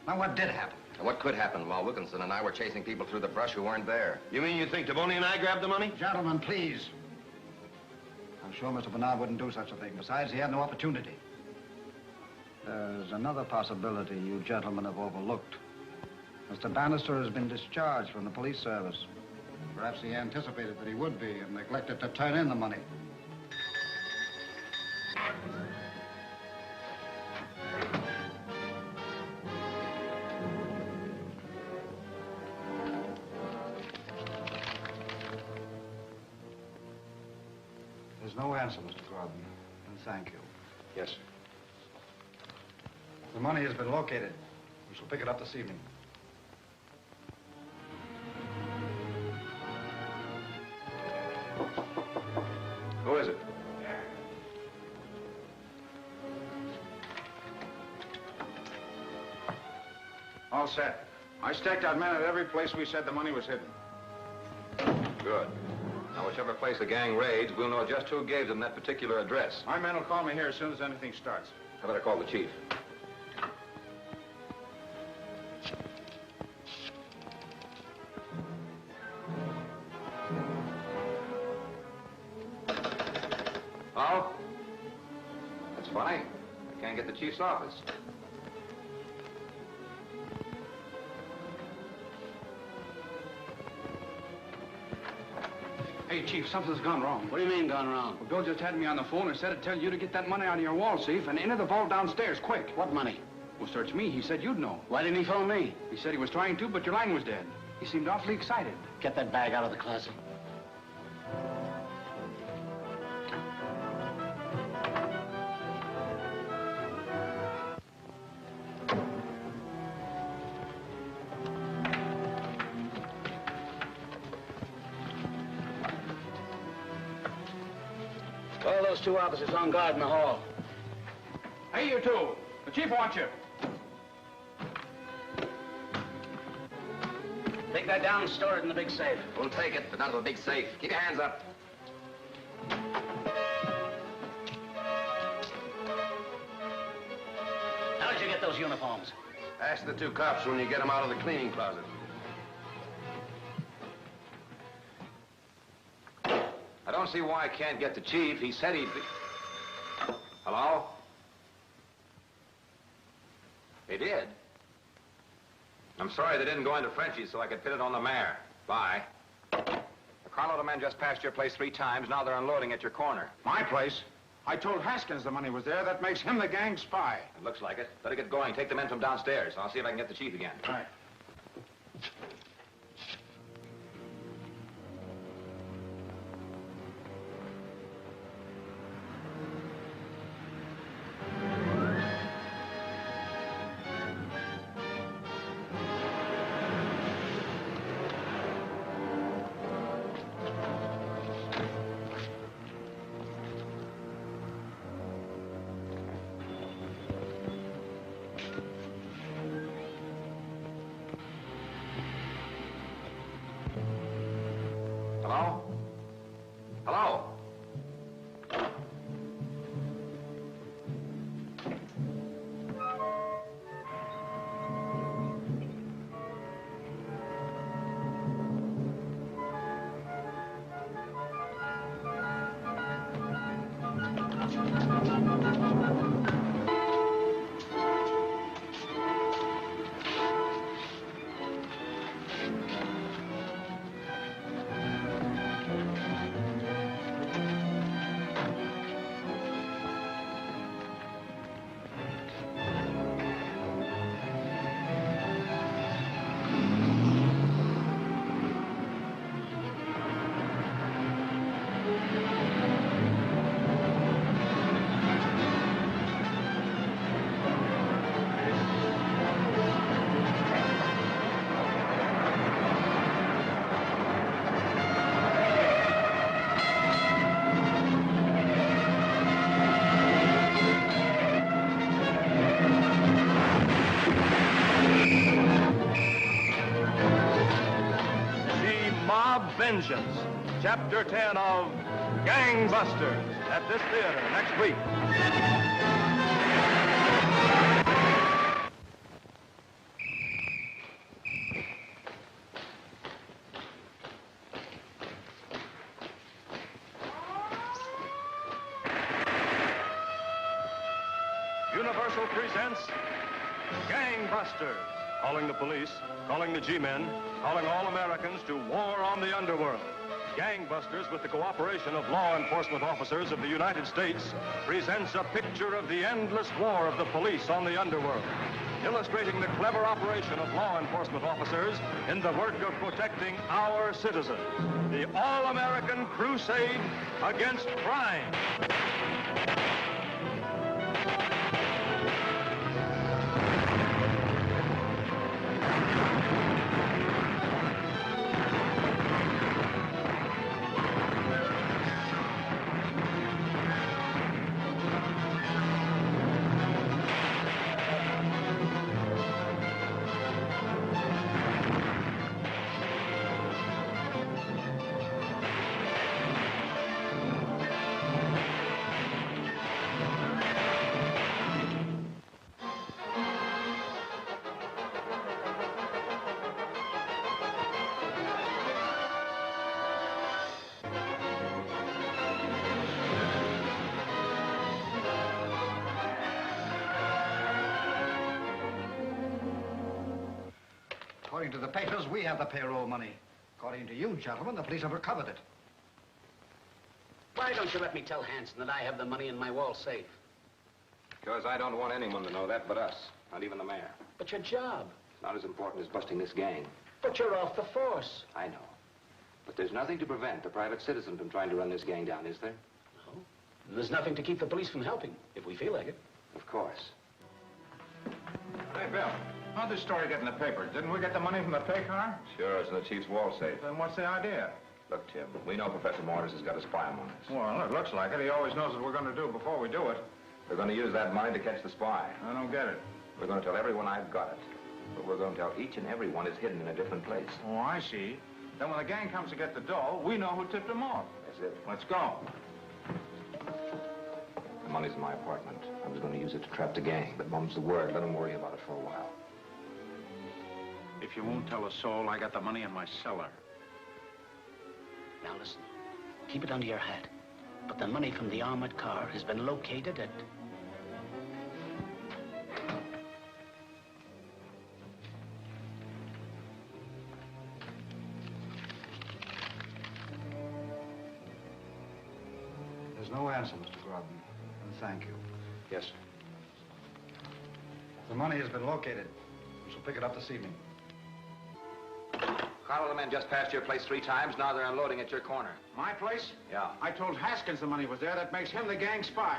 Now, what did happen?
And what could happen while Wilkinson and I were chasing people through the brush who weren't there?
You mean you think Taboni and I grabbed the money?
Gentlemen, please. I'm sure Mr. Bernard wouldn't do such a thing. Besides, he had no opportunity. There's another possibility you gentlemen have overlooked. Mr. Bannister has been discharged from the police service. Perhaps he anticipated that he would be and neglected to turn in the money. There's no answer, Mr. Gordon. And thank you.
Yes, sir.
The money has been located. We shall pick it up this evening.
Who is it?
All set. I staked out men at every place we said the money was hidden.
Good. Now, whichever place the gang raids, we'll know just who gave them that particular address.
My men will call me here as soon as anything starts.
I better call the chief. Oh? That's funny. I can't get the chief's office.
Hey, Chief, something's gone wrong.
What do you mean gone wrong?
Well, Bill just had me on the phone and said to tell you to get that money out of your wall safe and into the vault downstairs, quick.
What money?
Well, search me. He said you'd know.
Why didn't he phone me?
He said he was trying to, but your line was dead. He seemed awfully excited.
Get that bag out of the closet. Call those two officers on guard in the hall.
Hey, you two. The chief wants you.
Take that down and store it in the big safe.
We'll take it, but not to the big safe. Keep your hands up.
How did you get those uniforms?
Ask the two cops when you get them out of the cleaning closet.
I don't see why I can't get the chief. He said he'd be... Hello? They did? I'm sorry they didn't go into Frenchie's so I could pit it on the mare. Bye. The carload of men just passed your place 3 times. Now they're unloading at your corner.
My place? I told Haskins the money was there. That makes him the gang spy.
It looks like it. Better get going. Take the men from downstairs. I'll see if I can get the chief again.
All right.
Hello? Hello?
Vengeance, Chapter 10 of Gangbusters, at this theater next week. Universal presents Gangbusters. Calling the police, calling the G-men, calling all Americans to war on the underworld. Gangbusters, with the cooperation of law enforcement officers of the United States, presents a picture of the endless war of the police on the underworld, illustrating the clever operation of law enforcement officers in the work of protecting our citizens. The all-American crusade against crime.
According to the papers, we have the payroll money. According to you, gentlemen, the police have recovered it.
Why don't you let me tell Hanson that I have the money in my wall safe?
Because I don't want anyone to know that but us, not even the mayor.
But your job.
It's not as important as busting this gang.
But you're off the force.
I know. But there's nothing to prevent a private citizen from trying to run this gang down, is there?
No. And there's nothing to keep the police from helping, if we feel like it.
Of course.
Hey, Bill, how'd this story get in the paper? Didn't we get the money from the pay car?
Sure, it's in the chief's wall safe.
Then what's the idea?
Look, Tim, we know Professor Morris has got a spy among us.
Well, it looks like it. He always knows what we're going to do before we do it.
We're going to use that money to catch the spy.
I don't get it.
We're going to tell everyone I've got it. But we're going to tell each and every one is hidden in a different place.
Oh, I see. Then when the gang comes to get the dough, we know who tipped them off.
That's it.
Let's go.
The money's in my apartment. I was going to use it to trap the gang, but Mum's the word. Let them worry about it for a while.
If you won't tell a soul, I got the money in my cellar.
Now listen, keep it under your hat. But the money from the armored car has been located at...
There's no answer, Mr. Grodin. And thank you.
Yes, sir.
The money has been located. We shall pick it up this evening.
Carl, the men just passed your place 3 times. Now they're unloading at your corner.
My place?
Yeah.
I told Haskins the money was there. That makes him the gang spy.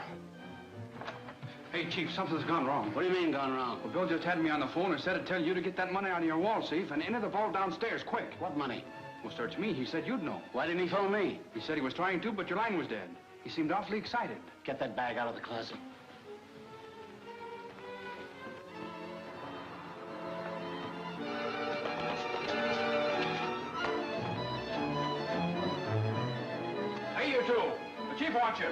Hey, Chief, something's gone wrong.
What do you mean, gone wrong?
Well, Bill just had me on the phone and said to tell you to get that money out of your wall safe and enter the vault downstairs, quick.
What money?
Well, search me. He said you'd know.
Why didn't he phone me?
He said he was trying to, but your line was dead. He seemed awfully excited.
Get that bag out of the closet.
Hey, you two. The Chief wants you.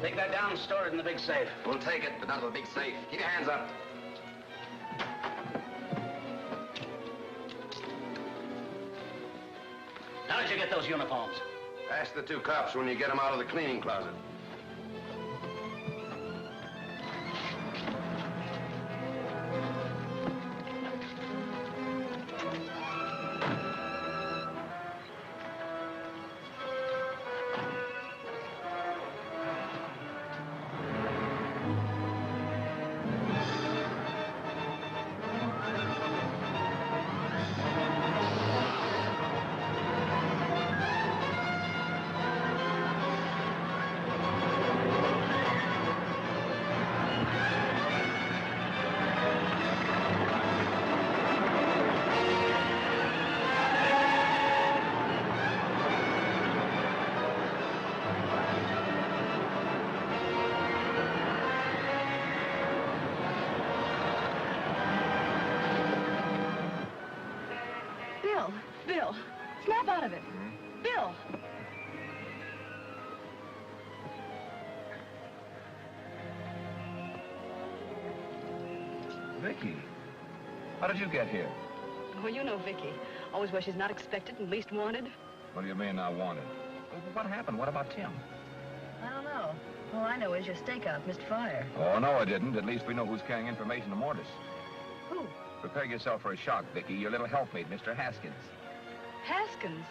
Take that down and store it in the big safe.
We'll take it, but not in the big safe. Keep your hands up.
How did you get those uniforms?
Ask the 2 cops when you get them out of the cleaning closet.
Bill, snap out of it. Bill.
Vicky, how did you get here?
Oh, you know Vicky. Always where she's not expected and least wanted.
What do you mean, not wanted? What happened? What about Tim?
I don't know. All I know is your stakeout missed fire.
Oh, no, it didn't. At least we know who's carrying information to Mortis.
Who?
Prepare yourself for a shock, Vicky. Your little helpmate, Mr. Haskins.
Haskins?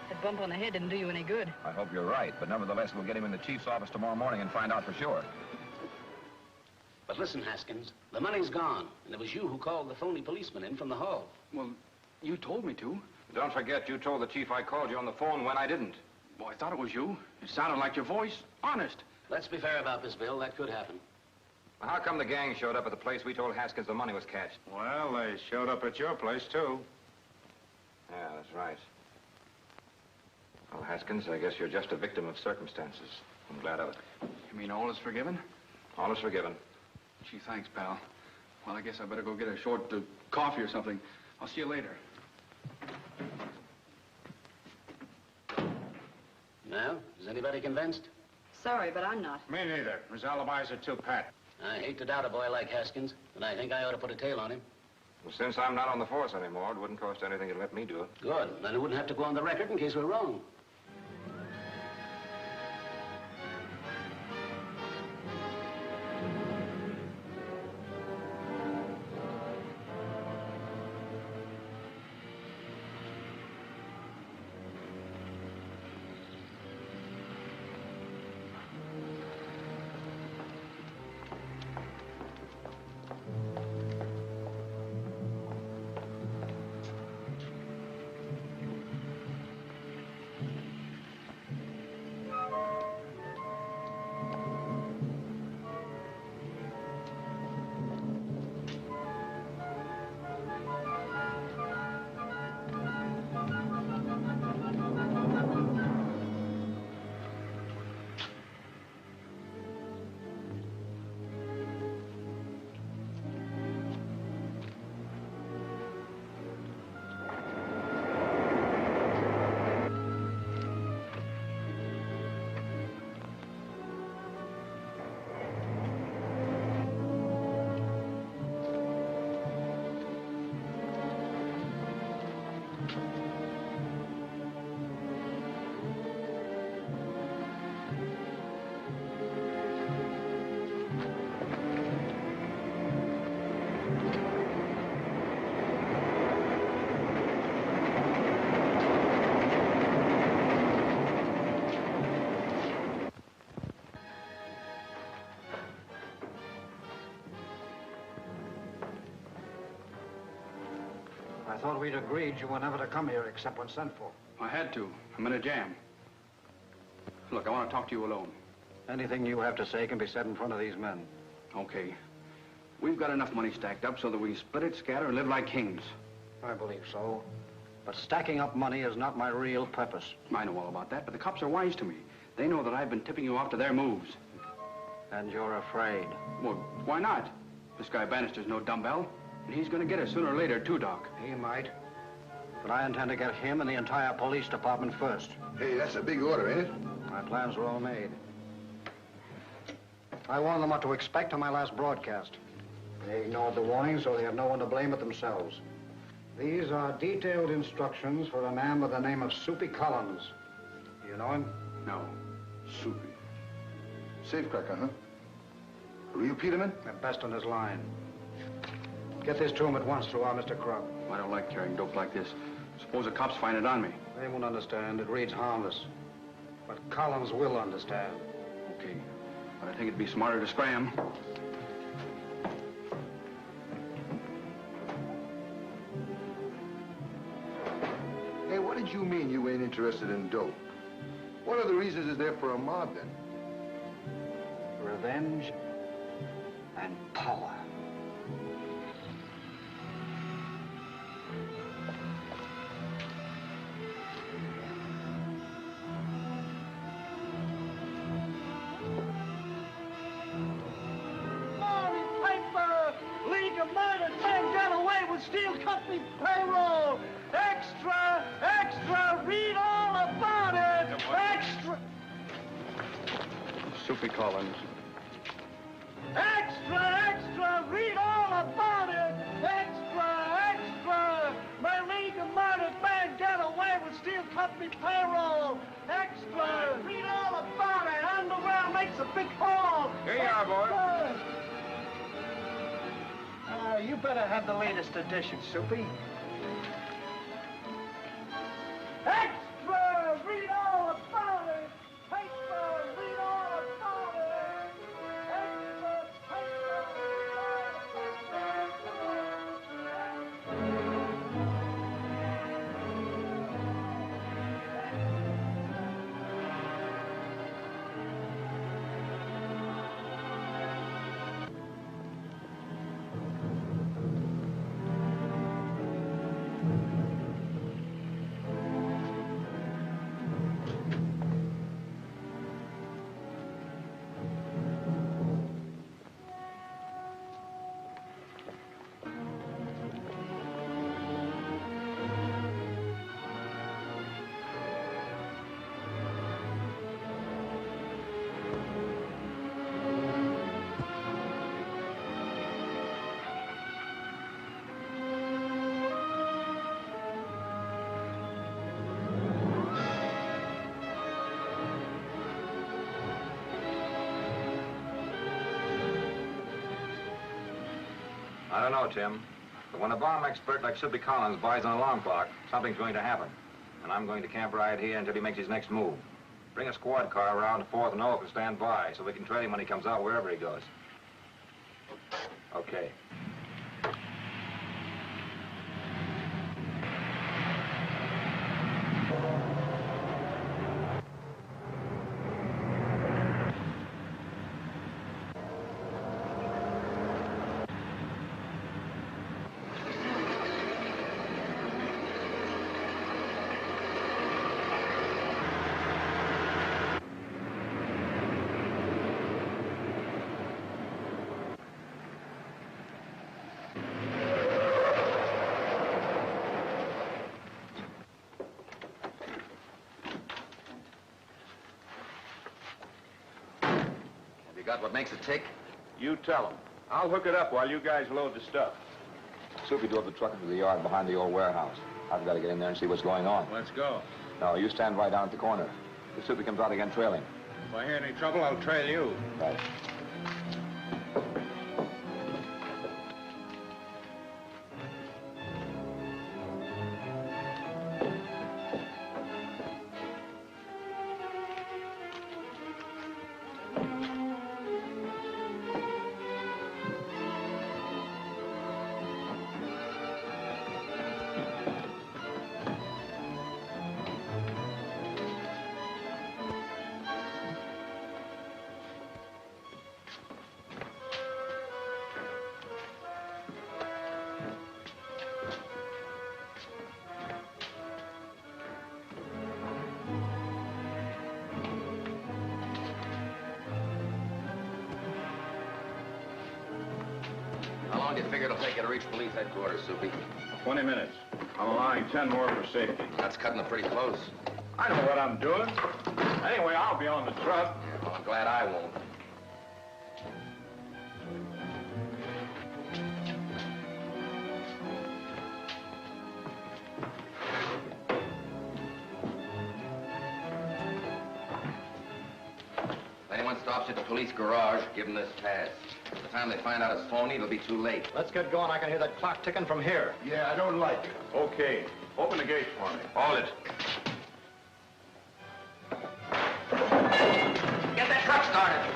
That bump on the head didn't do you any good.
I hope you're right, but nevertheless, we'll get him in the chief's office tomorrow morning and find out for sure.
But listen, Haskins, the money's gone, and it was you who called the phony policeman in from the hall.
Well, you told me to.
Don't forget, you told the chief I called you on the phone when I didn't.
Well, I thought it was you. It sounded like your voice. Honest.
Let's be fair about this, Bill. That could happen.
Well, how come the gang showed up at the place we told Haskins the money was cached?
Well, they showed up at your place, too.
Yeah, that's right. Well, Haskins, I guess you're just a victim of circumstances. I'm glad of it.
You mean all is forgiven?
All is forgiven.
Gee, thanks, pal. Well, I guess I better go get a short coffee or something. I'll see you later.
Now, is anybody convinced?
Sorry, but I'm not.
Me neither. His alibis are too pat.
I hate to doubt a boy like Haskins, and I think I ought to put a tail on him.
Well, since I'm not on the force anymore, it wouldn't cost anything to let me do it.
Good. Then it wouldn't have to go on the record in case we're wrong.
I thought we'd agreed you were never to come here except when sent for.
I had to. I'm in a jam. Look, I want to talk to you alone.
Anything you have to say can be said in front of these men.
Okay. We've got enough money stacked up so that we can split it, scatter, and live like kings.
I believe so. But stacking up money is not my real purpose.
I know all about that, but the cops are wise to me. They know that I've been tipping you off to their moves.
And you're afraid?
Well, why not? This guy Bannister's no dumbbell. And he's going to get us sooner or later, too, Doc.
He might. But I intend to get him and the entire police department first.
Hey, that's a big order, ain't it?
My plans were all made. I warned them what to expect on my last broadcast. They ignored the warning, so they have no one to blame but themselves. These are detailed instructions for a man by the name of Soupy Collins. You know him?
No.
Soupy. Safecracker, huh? A real Peterman?
At best on his line. Get this to him at once through our Mr. Krug.
I don't like carrying dope like this. Suppose the cops find it on me.
They won't understand. It reads harmless. But Collins will understand.
Okay. But I think it'd be smarter to scram.
Hey, what did you mean you ain't interested in dope? What other reasons is there for a mob, then?
Revenge and power.
Steel company payroll. Extra, extra, read all about it. Extra.
Soupy Collins.
Extra, extra, read all about it. Extra, extra. My league of murdered men get away with steel company payroll. Extra, read all about it. Underground makes a big haul.
Here you are, boy.
you better have the latest edition, Soupy.
Extra! Read all about it! Paper! Read all about it! Extra! Paper!
I don't know, Tim. But when a bomb expert like Soupy Collins buys an alarm clock, something's going to happen. And I'm going to camp right here until he makes his next move. Bring a squad car around to 4th and Oak and stand by so we can trail him when he comes out wherever he goes. Okay.
Got what makes it tick?
You tell him. I'll hook it up while you guys load the stuff.
Soupy drove the truck into the yard behind the old warehouse. I've got to get in there and see what's going on.
Let's go.
No, you stand right down at the corner. If Soupy comes out again trailing.
If I hear any trouble, I'll trail you.
Right.
How long do you figure it'll take you to reach police headquarters, Soupy?
20 minutes. I'm allowing 10 more for safety.
That's cutting it pretty close.
I know what I'm doing. Anyway, I'll be on the truck.
Yeah, well, I'm glad I won't. If anyone stops you at the police garage, give them this task. By the time they find out it's phony, it'll be too late.
Let's get going. I can hear that clock ticking from here.
Yeah, I don't like it.
Okay. Open the gate for me.
Hold it.
Get that truck started.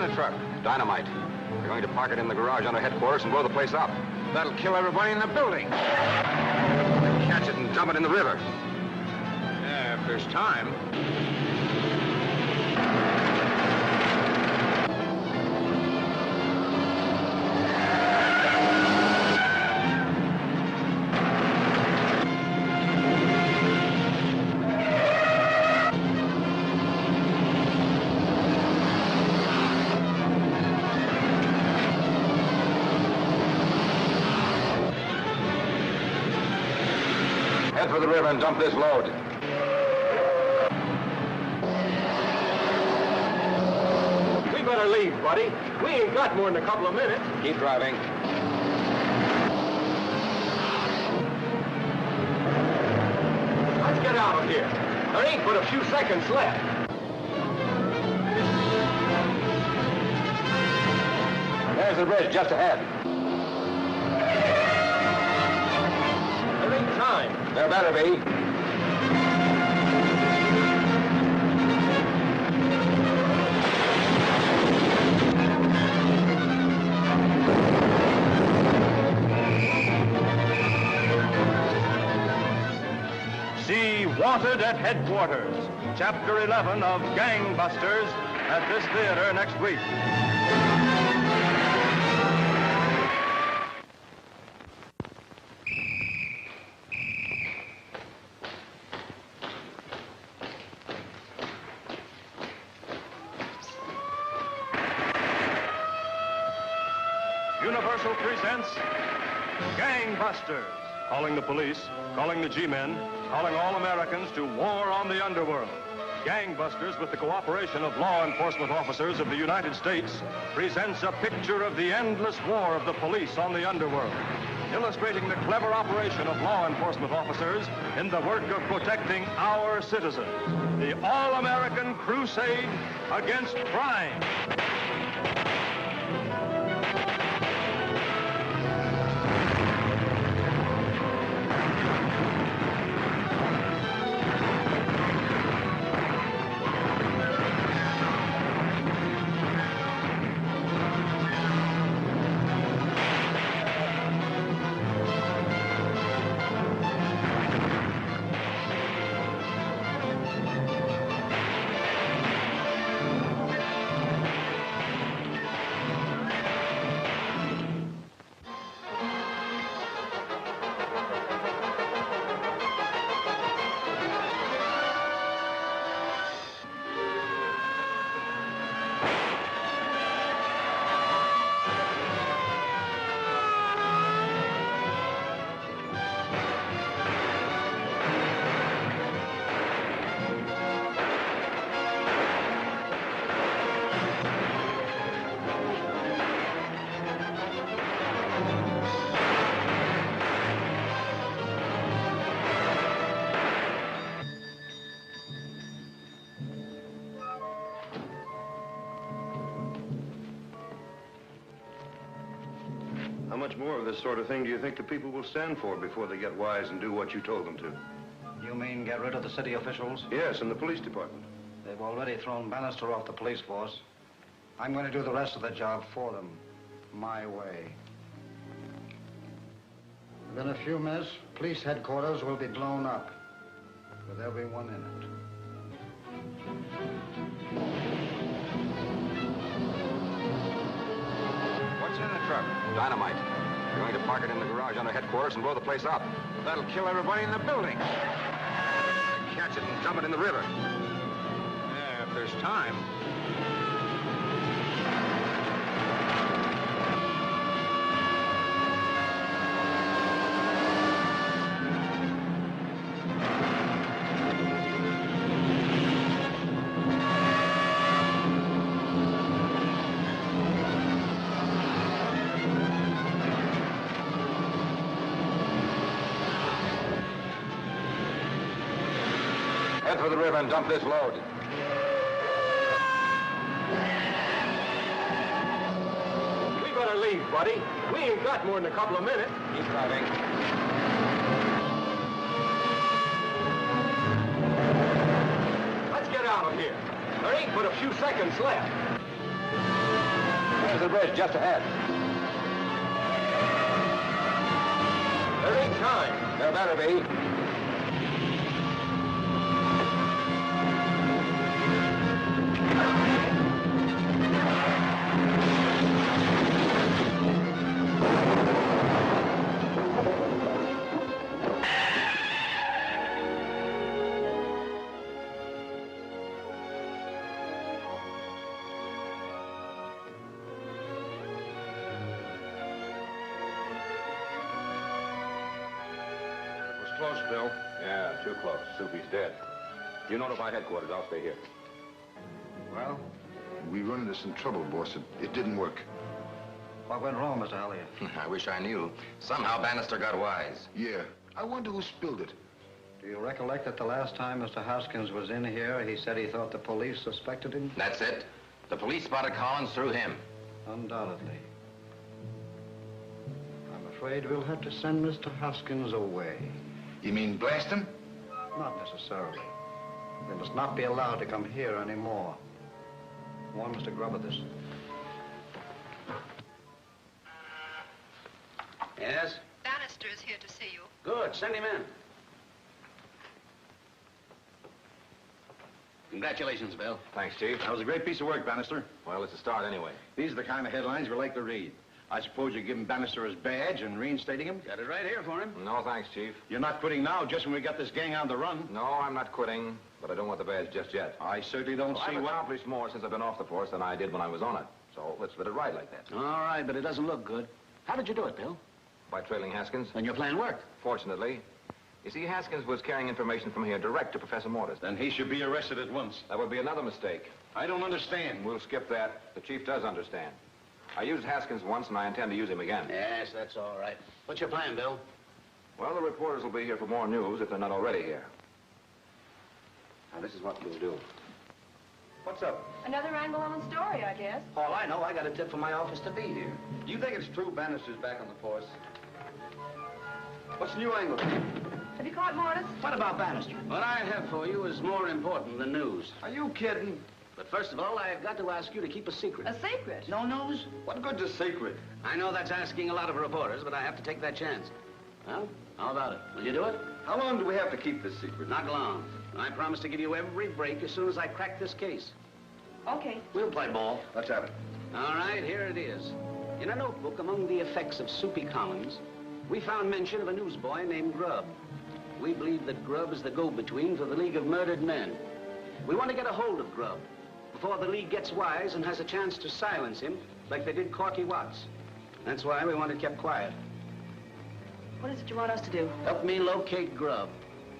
in the truck? Dynamite. We're going to park it in the garage under headquarters and blow the place up.
That'll kill everybody in the building.
Catch it and dump it in the river.
Yeah, if there's time.
Head for the river and dump this load.
We better leave, buddy. We ain't got more than a couple of minutes.
Keep driving.
Let's get out of here. There ain't but a few seconds left.
There's the bridge just ahead.
There ain't time.
There better be.
See Wanted at Headquarters, Chapter 11 of Gangbusters, at this theater next week. Universal presents Gangbusters, calling the police, calling the G-men, calling all Americans to war on the underworld. Gangbusters, with the cooperation of law enforcement officers of the United States, presents a picture of the endless war of the police on the underworld, illustrating the clever operation of law enforcement officers in the work of protecting our citizens. The all-American crusade against crime.
How much more of this sort of thing do you think the people will stand for before they get wise and do what you told them to?
You mean get rid of the city officials?
Yes, and the police department.
They've already thrown Bannister off the police force. I'm going to do the rest of the job for them, my way. Within a few minutes, police headquarters will be blown up, with everyone in it.
What's in the truck? Dynamite. We're going to park it in the garage under headquarters and blow the place up.
That'll kill everybody in the building.
Catch it and dump it in the river.
Yeah, if there's time.
Head for the river and dump this load.
We better leave, buddy. We ain't got more than a couple of minutes.
Keep driving.
Let's get out of here. There ain't but a few seconds left.
There's the bridge just ahead. They're in time. There better be.
Close, Bill.
Yeah, too close. Soupy's dead. You notify headquarters. I'll stay here.
Well, we run into some trouble, boss. It didn't work.
What went wrong, Mr. Hollier?
I wish I knew. Somehow Bannister got wise.
Yeah. I wonder who spilled it.
Do you recollect that the last time Mr. Hoskins was in here, he said he thought the police suspected him?
That's it. The police spotted Collins through him.
Undoubtedly. I'm afraid we'll have to send Mr. Hoskins away.
You mean blast him?
Not necessarily. They must not be allowed to come here anymore. Warn Mr. Grubb of this.
Yes?
Bannister is here to see you.
Good. Send him in. Congratulations, Bill.
Thanks, Chief.
That was a great piece of work, Bannister.
Well, it's a start anyway.
These are the kind of headlines we like to read. I suppose you're giving Bannister his badge and reinstating him?
Got it right here for him.
No, thanks, Chief.
You're not quitting now, just when we got this gang on the run?
No, I'm not quitting, but I don't want the badge just yet.
I certainly don't see
I've
what...
accomplished more since I've been off the force than I did when I was on it. So let's let it ride like that.
All right, but it doesn't look good. How did you do it, Bill?
By trailing Haskins.
And your plan worked.
Fortunately. You see, Haskins was carrying information from here direct to Professor Mortis.
Then he should be arrested at once.
That would be another mistake.
I don't understand.
We'll skip that. The Chief does understand. I used Haskins once, and I intend to use him again.
Yes, that's all right. What's your plan, Bill?
Well, the reporters will be here for more news if they're not already here. Now, this is what we'll do.
What's up?
Another angle on the story, I guess.
All I know, I got a tip from my office to be here.
Do you think it's true Bannister's back on the force? What's the new angle?
Have you caught Mortis?
What about Bannister? What I have for you is more important than news.
Are you kidding?
But first of all, I've got to ask you to keep a secret.
A secret?
No news?
What good's a secret?
I know that's asking a lot of reporters, but I have to take that chance. Well, how about it? Will you do it?
How long do we have to keep this secret?
Not long. I promise to give you every break as soon as I crack this case.
Okay.
We'll play ball.
Let's have it.
All right, here it is. In a notebook among the effects of Soupy Collins, we found mention of a newsboy named Grubb. We believe that Grubb is the go-between for the League of Murdered Men. We want to get a hold of Grubb before the League gets wise and has a chance to silence him like they did Corky Watts. That's why we want it kept quiet.
What is it you want us to do?
Help me locate Grubb.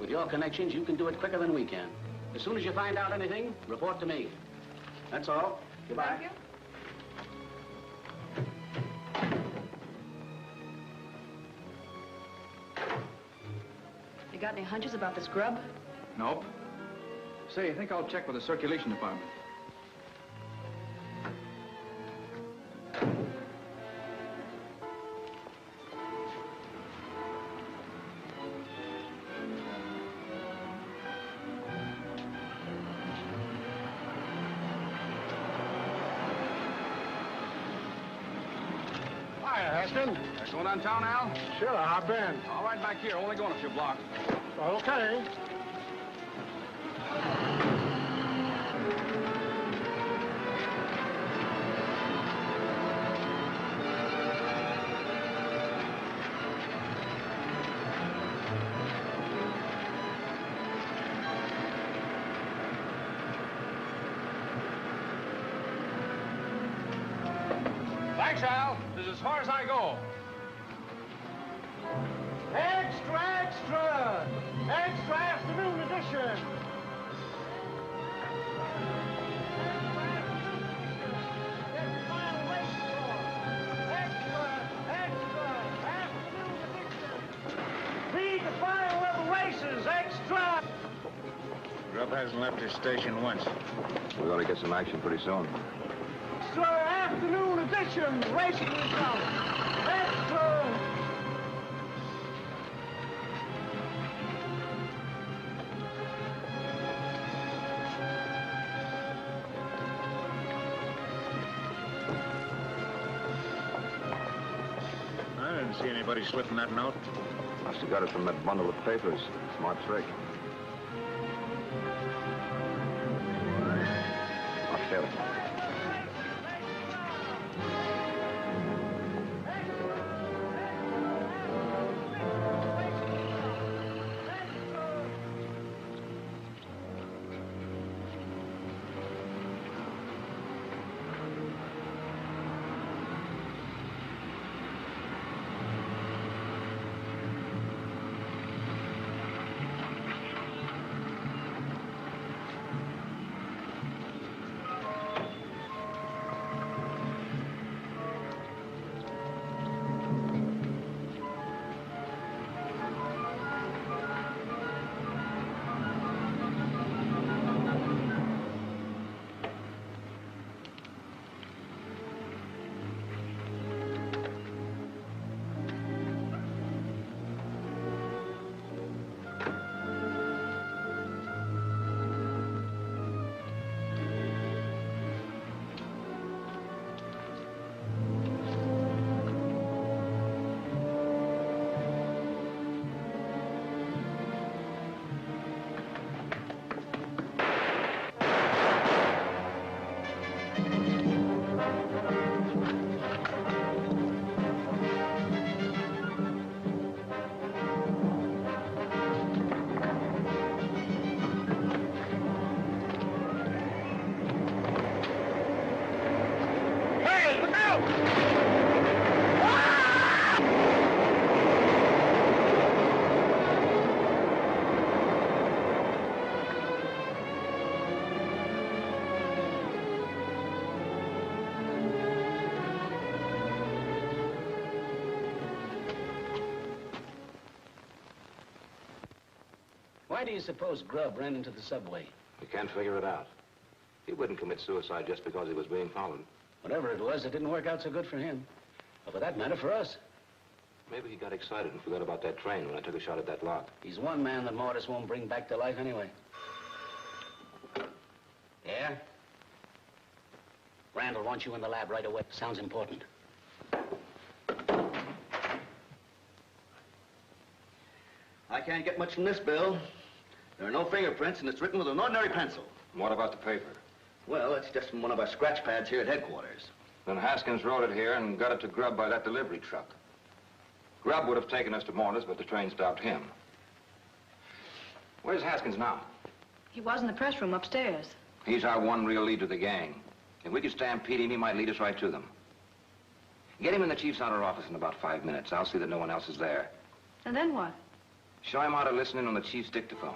With your connections, you can do it quicker than we can. As soon as you find out anything, report to me. That's all. Goodbye.
Thank you. You got any hunches about this Grubb?
Nope. Say, I think I'll check with the circulation department.
Haskins?
Going downtown, Al?
Sure, hop in.
All right, back here. Only going a few blocks.
Okay.
Thanks, Al. This is as far as I go.
Extra, extra! Extra afternoon edition! Read the final of the races, extra!
Grubb hasn't left his station once.
We ought to get some action pretty soon.
Extra afternoon edition, racing results. Extra!
See anybody slipping that note?
Must have got it from that bundle of papers. Smart trick. I'll tell him.
Why do you suppose Grubb ran into the subway?
We can't figure it out. He wouldn't commit suicide just because he was being followed.
Whatever it was, it didn't work out so good for him. Or for that matter, for us.
Maybe he got excited and forgot about that train when I took a shot at that lock.
He's one man that Mortis won't bring back to life anyway. Yeah? Randall wants you in the lab right away. Sounds important.
I can't get much from this, Bill. There are no fingerprints, and it's written with an ordinary pencil.
What about the paper?
Well, it's just from one of our scratch pads here at headquarters.
Then Haskins wrote it here and got it to Grubb by that delivery truck. Grubb would have taken us to Mortis, but the train stopped him. Where's Haskins now?
He was in the press room upstairs.
He's our one real lead to the gang. If we could stampede him, he might lead us right to them. Get him in the chief's outer office in about 5 minutes. I'll see that no one else is there.
And then what?
Show him how to listen in on the chief's dictaphone.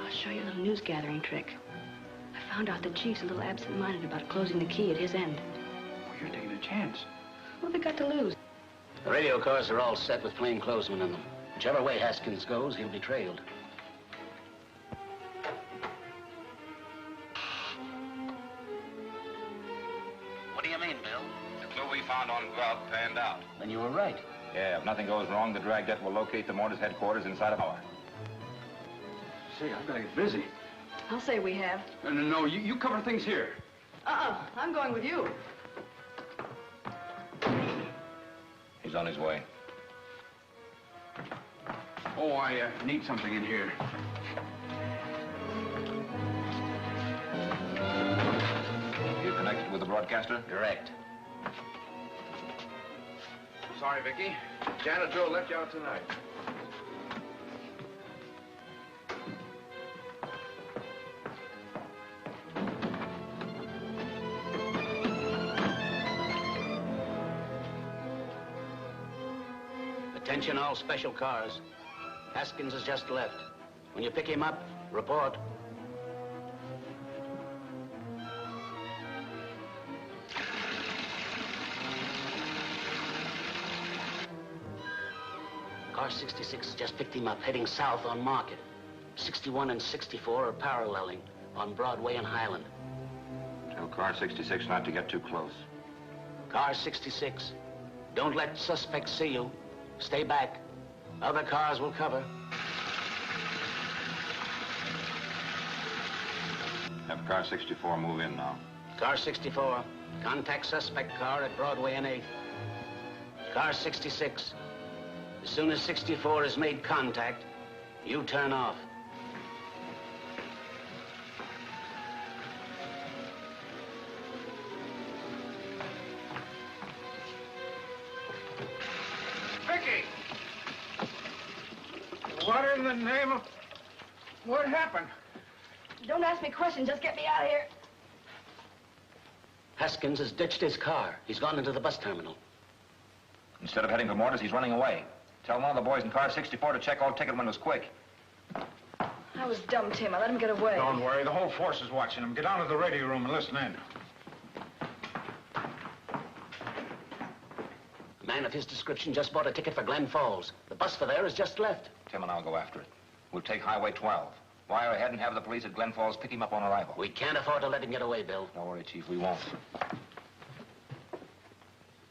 I'll show you a little news gathering trick. I found out the chief's a little absent-minded about closing the key at his end.
Well, you're taking a chance.
What have they got to lose?
The radio cars are all set with plainclothesmen in them. Whichever way Haskins goes, he'll be trailed. What do you mean, Bill?
The clue we found on Grubb panned out.
Then you were right.
Yeah, if nothing goes wrong, the dragnet will locate the Mortis headquarters inside an hour.
Say, I've got to get busy.
I'll say we have.
No, you cover things here.
I'm going with you.
He's on his way.
Oh, I need something in here.
You connected with the broadcaster?
Direct.
Sorry, Vicky. Janet Joe left you out tonight.
Attention all special cars. Haskins has just left. When you pick him up, report. Car 66 just picked him up, heading south on Market. 61 and 64 are paralleling on Broadway and Highland.
Tell car 66 not to get too close.
Car 66, don't let suspects see you. Stay back. Other cars will cover.
Have car 64 move in now.
Car 64, contact suspect car at Broadway and 8th. Car 66, as soon as 64 has made contact, you turn off.
Vicky! What in the name of... What happened?
Don't ask me questions. Just get me out of here.
Haskins has ditched his car. He's gone into the bus terminal.
Instead of heading for Mortis, he's running away. Tell one of the boys in car 64 to check all ticket windows quick.
I was dumb, Tim. I let him get away.
Don't worry. The whole force is watching him. Get down to the radio room and listen in.
A man of his description just bought a ticket for Glen Falls. The bus for there has just left.
Tim and I'll go after it. We'll take Highway 12. Wire ahead and have the police at Glen Falls pick him up on arrival.
We can't afford to let him get away, Bill.
Don't worry, Chief. We won't.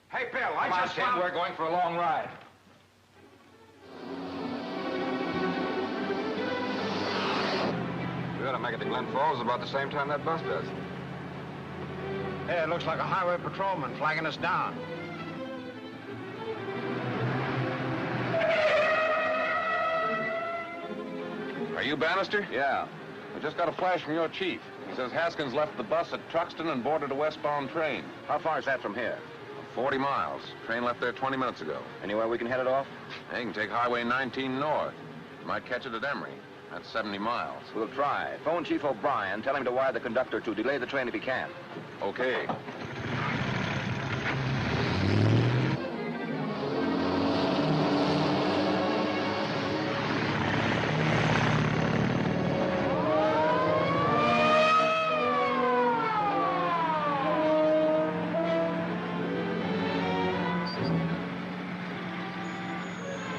Hey, Bill, I
Come on,
just
Tim.
found...
We're going for a long ride.
We ought to make it to Glen Falls about the same time that bus does.
Hey, it looks like a highway patrolman flagging us down.
Are you Bannister? Yeah. I just got a flash from your chief. He says Haskins left the bus at Truxton and boarded a westbound train.
How far is that from here?
40 miles. Train left there 20 minutes ago.
Anywhere we can head it off?
Hey, you can take Highway 19 north. You might catch it at Emory. That's 70 miles.
We'll try. Phone Chief O'Brien. Tell him to wire the conductor to delay the train if he can.
Okay.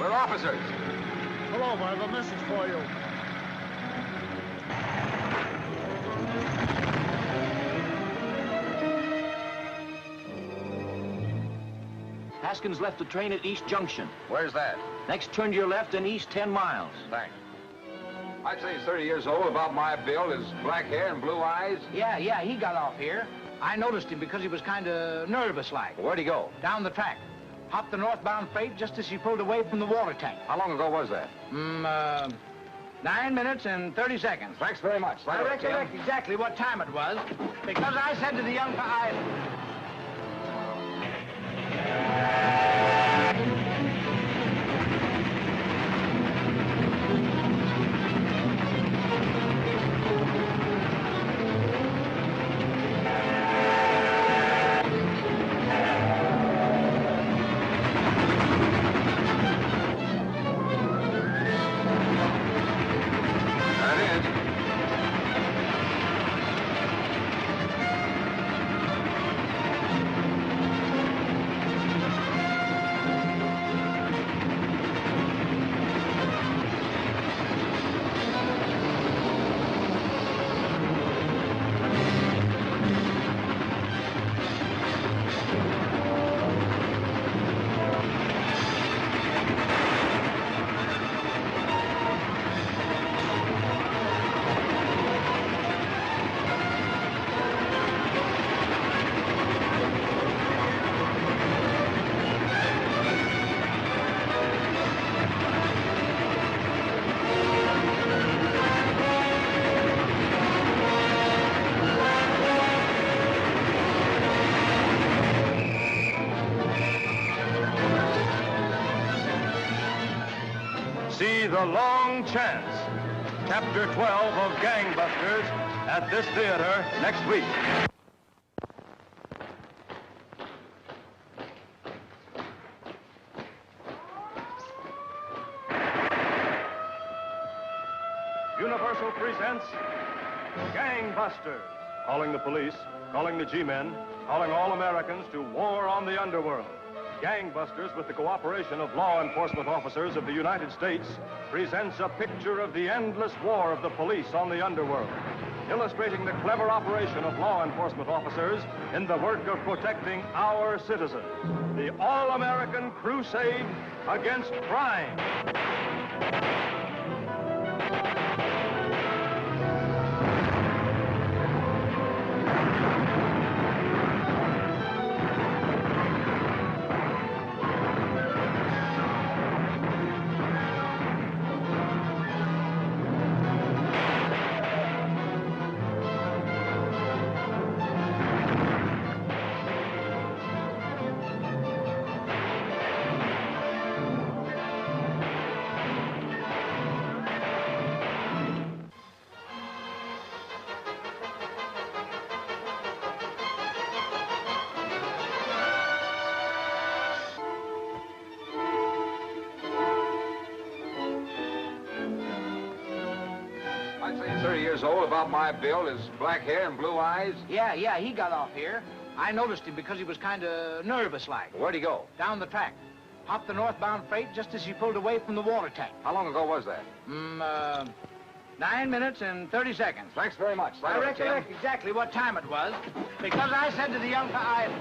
We're officers.
Hello, I have a message for you.
Haskins left the train at East Junction.
Where's that?
Next turn to your left and east 10 miles.
Thanks.
I'd say he's 30 years old, about my build, his black hair and blue eyes.
Yeah, he got off here. I noticed him because he was kind of nervous-like.
Where'd he go?
Down the track. Hopped the northbound freight just as he pulled away from the water tank.
How long ago was that?
9 minutes and 30 seconds.
Thanks very much.
I recollect exactly what time it was, because I said to the young pilot...
See The Long Chance, Chapter 12 of Gangbusters at this theater next week. Universal presents Gangbusters, calling the police, calling the G-men, calling all Americans to war on the underworld. Gangbusters, with the cooperation of law enforcement officers of the United States, presents a picture of the endless war of the police on the underworld, illustrating the clever operation of law enforcement officers in the work of protecting our citizens. The all-American crusade against crime.
I'd say he's 30 years old, about my build, his black hair and blue eyes.
Yeah, he got off here. I noticed him because he was kind of nervous-like.
Where'd he go?
Down the track. Hopped the northbound freight just as he pulled away from the water tank.
How long ago was that?
9 minutes and 30 seconds.
Thanks very much.
I recollect exactly what time it was, because I said to the young guy...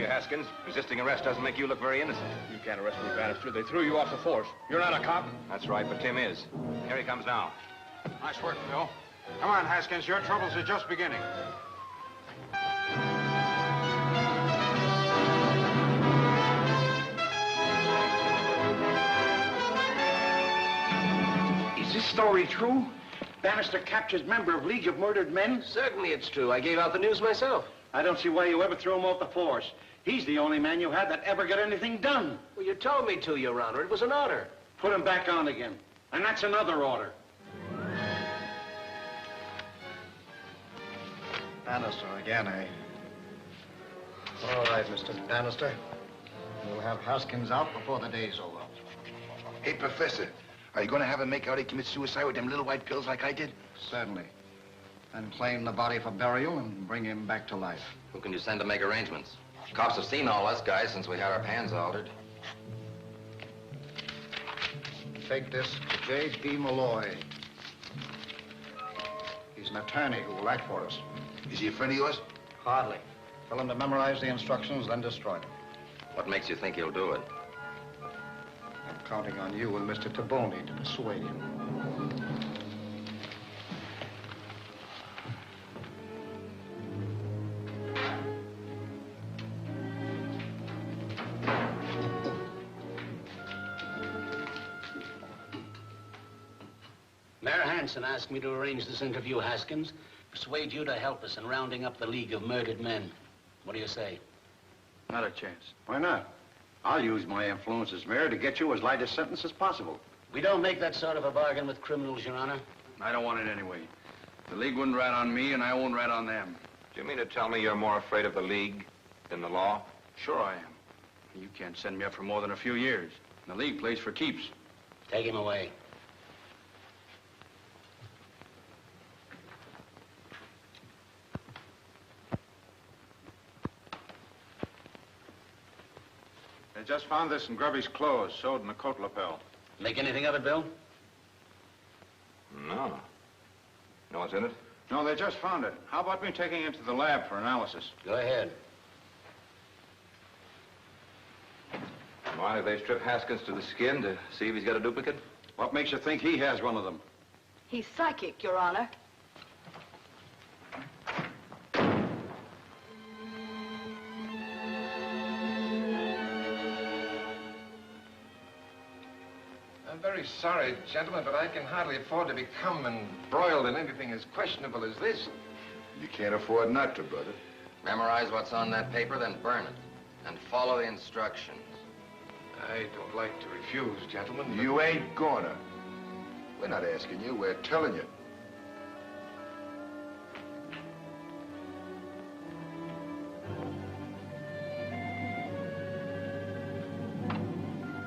Haskins. Resisting arrest doesn't make you look very innocent.
You can't arrest me, Bannister. They threw you off the force. You're not a cop.
That's right, but Tim is. Here he comes now.
Nice work, Phil. Come on, Haskins. Your troubles are just beginning.
Is this story true? Bannister captures member of League of Murdered Men?
Certainly it's true. I gave out the news myself.
I don't see why you ever threw him off the force. He's the only man you had that ever got anything done.
Well, you told me to, Your Honor. It was an order.
Put him back on again. And that's another order.
Bannister again, eh? All right, Mr. Bannister. We'll have Haskins out before the day's over.
Hey, Professor, are you going to have him make out he commits suicide with them little white pills like I did?
Certainly. And claim the body for burial and bring him back to life.
Who can you send to make arrangements? Cops have seen all us guys since we had our pans altered.
Take this to J.P. Malloy. He's an attorney who will act for us.
Is he a friend of yours?
Hardly. Tell him to memorize the instructions, then destroy them.
What makes you think he'll do it?
I'm counting on you and Mr. Taboni to persuade him.
Mayor Hanson asked me to arrange this interview, Haskins. Persuade you to help us in rounding up the League of Murdered Men. What do you say?
Not a chance.
Why not? I'll use my influence as mayor to get you as light a sentence as possible.
We don't make that sort of a bargain with criminals, Your Honor.
I don't want it anyway. The League wouldn't rat on me, and I won't rat on them.
Do you mean to tell me you're more afraid of the League than the law?
Sure I am. You can't send me up for more than a few years. The League plays for keeps.
Take him away.
They just found this in Grubby's clothes, sewed in a coat lapel.
Make anything of it, Bill?
No. what's in it?
No, they just found it. How about me taking it to the lab for analysis?
Go ahead.
Mind if they strip Haskins to the skin to see if he's got a duplicate?
What makes you think he has one of them?
He's psychic, Your Honor.
I'm very sorry, gentlemen, but I can hardly afford to become embroiled in anything as questionable as this.
You can't afford not to, brother.
Memorize what's on that paper, then burn it. And follow the instructions.
I don't like to refuse, gentlemen. But...
You ain't gonna. We're not asking you, we're telling you.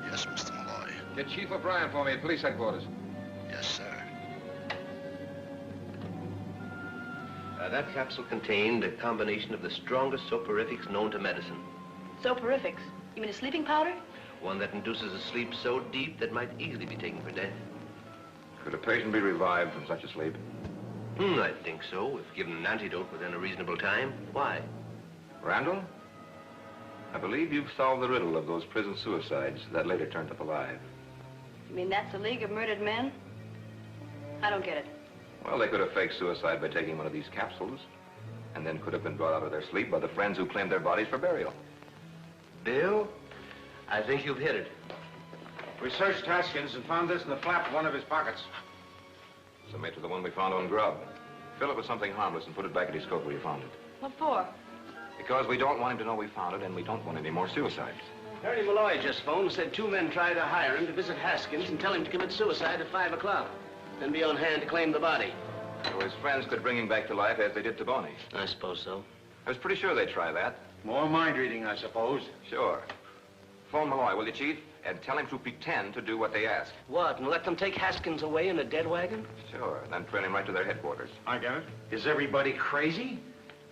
Yes, Mr. Malloy.
Get Chief O'Brien for me at police headquarters.
Yes, sir.
That capsule contained a combination of the strongest soporifics known to medicine.
Soporifics? You mean a sleeping powder?
One that induces a sleep so deep that might easily be taken for death.
Could a patient be revived from such a sleep?
I think so, if given an antidote within a reasonable time. Why?
Randall? I believe you've solved the riddle of those prison suicides that later turned up alive.
You mean that's a League of Murdered Men? I don't get it.
Well, they could have faked suicide by taking one of these capsules, and then could have been brought out of their sleep by the friends who claimed their bodies for burial.
Bill, I think you've hit it.
We searched Haskins and found this in the flap of one of his pockets.
Similar to the one we found on Grub. Fill it with something harmless and put it back at his coat where you found it.
What for?
Because we don't want him to know we found it, and we don't want any more suicides.
Harry Malloy just phoned and said 2 men tried to hire him to visit Haskins and tell him to commit suicide at 5 o'clock. Then be on hand to claim the body.
So his friends could bring him back to life as they did to Boney.
I suppose so.
I was pretty sure they'd try that.
More mind reading, I suppose.
Sure. Phone Malloy, will you, Chief? And tell him to pretend to do what they ask.
What, and let them take Haskins away in a dead wagon?
Sure, then trail him right to their headquarters.
I get it. Is everybody crazy?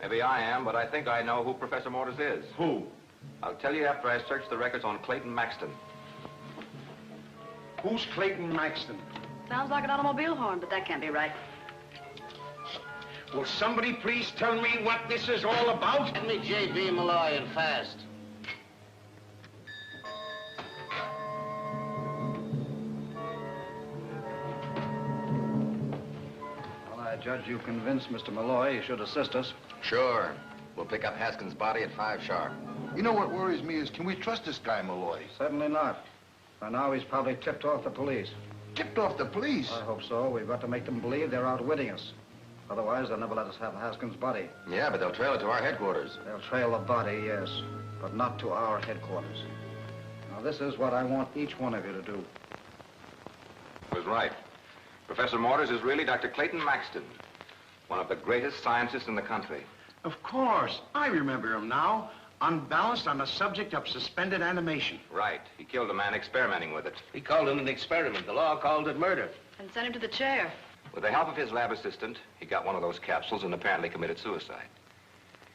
Maybe I am, but I think I know who Professor Mortis is.
Who?
I'll tell you after I search the records on Clayton Maxton.
Who's Clayton Maxton?
Sounds like an automobile horn, but that can't be right.
Will somebody please tell me what this is all about?
Get me J.B. Malloy and fast.
Well, I judge you convinced Mr. Malloy he should assist us.
Sure. We'll pick up Haskins' body at 5 sharp.
You know what worries me is, can we trust this guy, Malloy?
Certainly not. By now, he's probably tipped off the police.
Tipped off the police?
I hope so. We've got to make them believe they're outwitting us. Otherwise, they'll never let us have Haskins' body.
Yeah, but they'll trail it to our headquarters.
They'll trail the body, yes, but not to our headquarters. Now, this is what I want each one of you to do.
I was right. Professor Mortis is really Dr. Clayton Maxton, one of the greatest scientists in the country.
Of course. I remember him now. Unbalanced on the subject of suspended animation.
Right. He killed a man experimenting with it.
He called it an experiment. The law called it murder.
And sent him to the chair.
With the help of his lab assistant, he got one of those capsules and apparently committed suicide.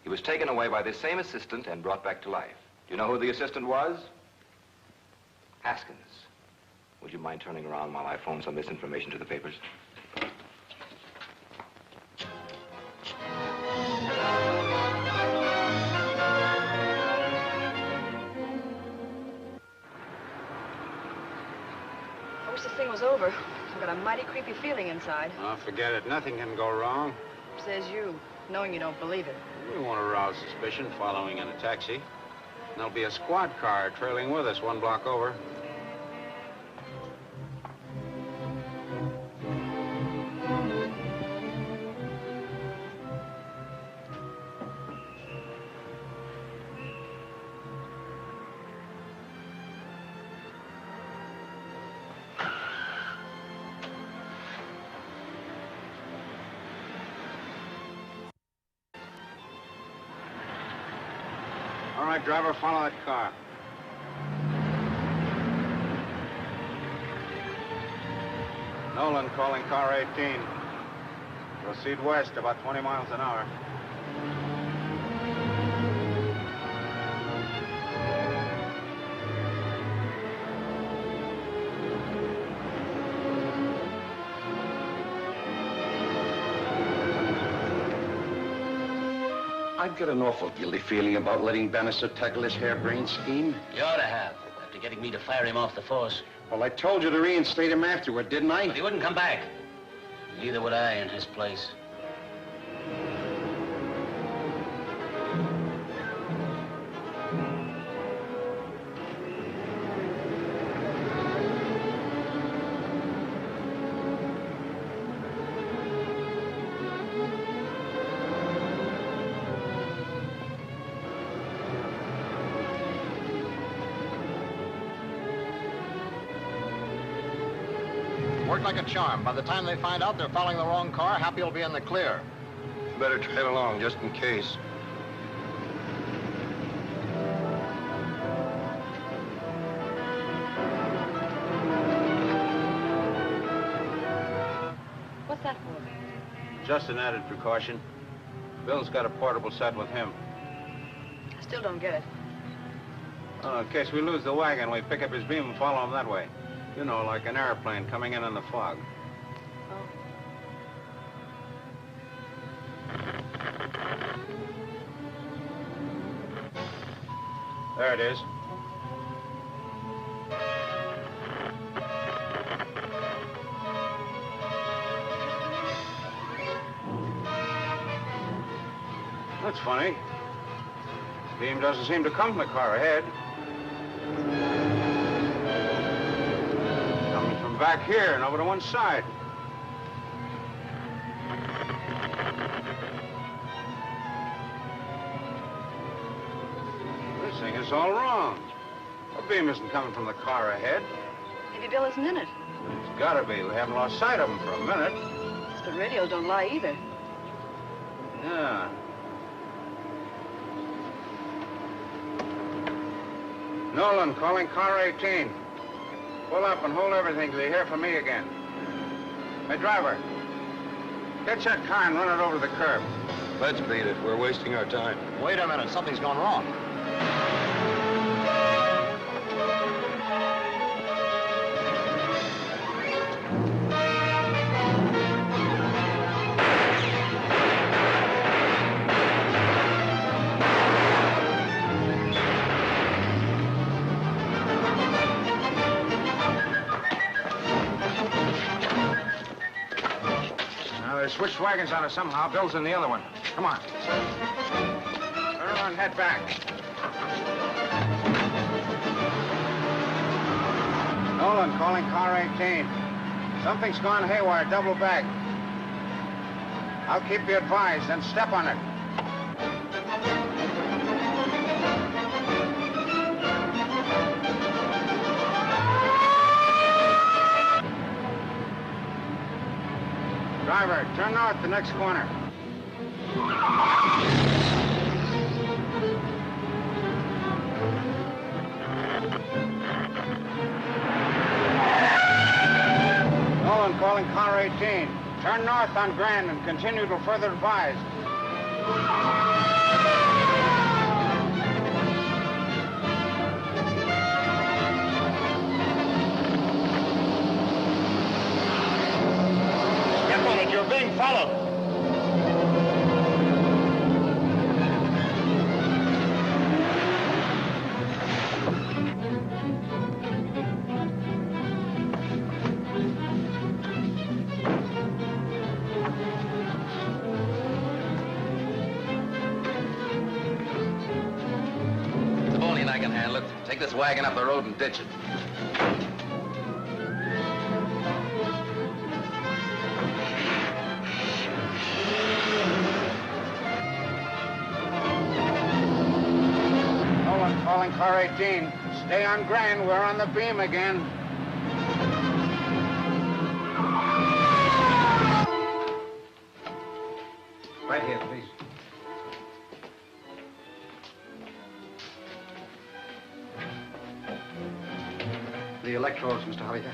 He was taken away by this same assistant and brought back to life. Do you know who the assistant was? Haskins. Would you mind turning around while I phone some of this information to the papers?
I wish this thing was over. I've got a mighty creepy feeling inside.
Oh, forget it. Nothing can go wrong.
Says you, knowing you don't believe it.
We won't arouse suspicion following in a taxi. There'll be a squad car trailing with us 1 block over. All right, driver, follow that car. Nolan calling car 18. Proceed west about 20 miles an hour.
I've got an awful guilty feeling about letting Bannister tackle this harebrained scheme.
You ought to have, after getting me to fire him off the force.
Well, I told you to reinstate him afterward, didn't I?
But he wouldn't come back. Neither would I in his place.
Worked like a charm. By the time they find out they're following the wrong car, Happy will be in the clear.
Better trail along, just in case.
What's that for?
Just an added precaution. Bill's got a portable set with him.
I still don't get it.
In case we lose the wagon, we pick up his beam and follow him that way. You know, like an airplane coming in the fog. There it is. That's funny. Beam doesn't seem to come from the car ahead. Coming from back here and over to one side. This thing is all wrong. The beam isn't coming from the car ahead.
Maybe Bill isn't in it.
It's gotta be. We haven't lost sight of him for a minute.
But radios don't lie either.
Yeah. Nolan, calling car 18. Pull up and hold everything till you hear from me again. Hey, driver, get that car and run it over the curb.
Let's beat it. We're wasting our time.
Wait a minute, something's gone wrong.
Switched wagons on us somehow. Bill's in the other one. Come on. Turn around and head back. Nolan, calling car 18. Something's gone haywire. Double back. I'll keep you advised, then step on it. Driver, turn north the next corner. Nolan calling car 18. Turn north on Grand and continue till further advised.
You're being followed.
Tony and I can handle it. Take this wagon up the road and ditch it.
Calling car 18. Stay on Grand. We're on the beam again. Right here, please.
The electrodes, Mr. Holliday.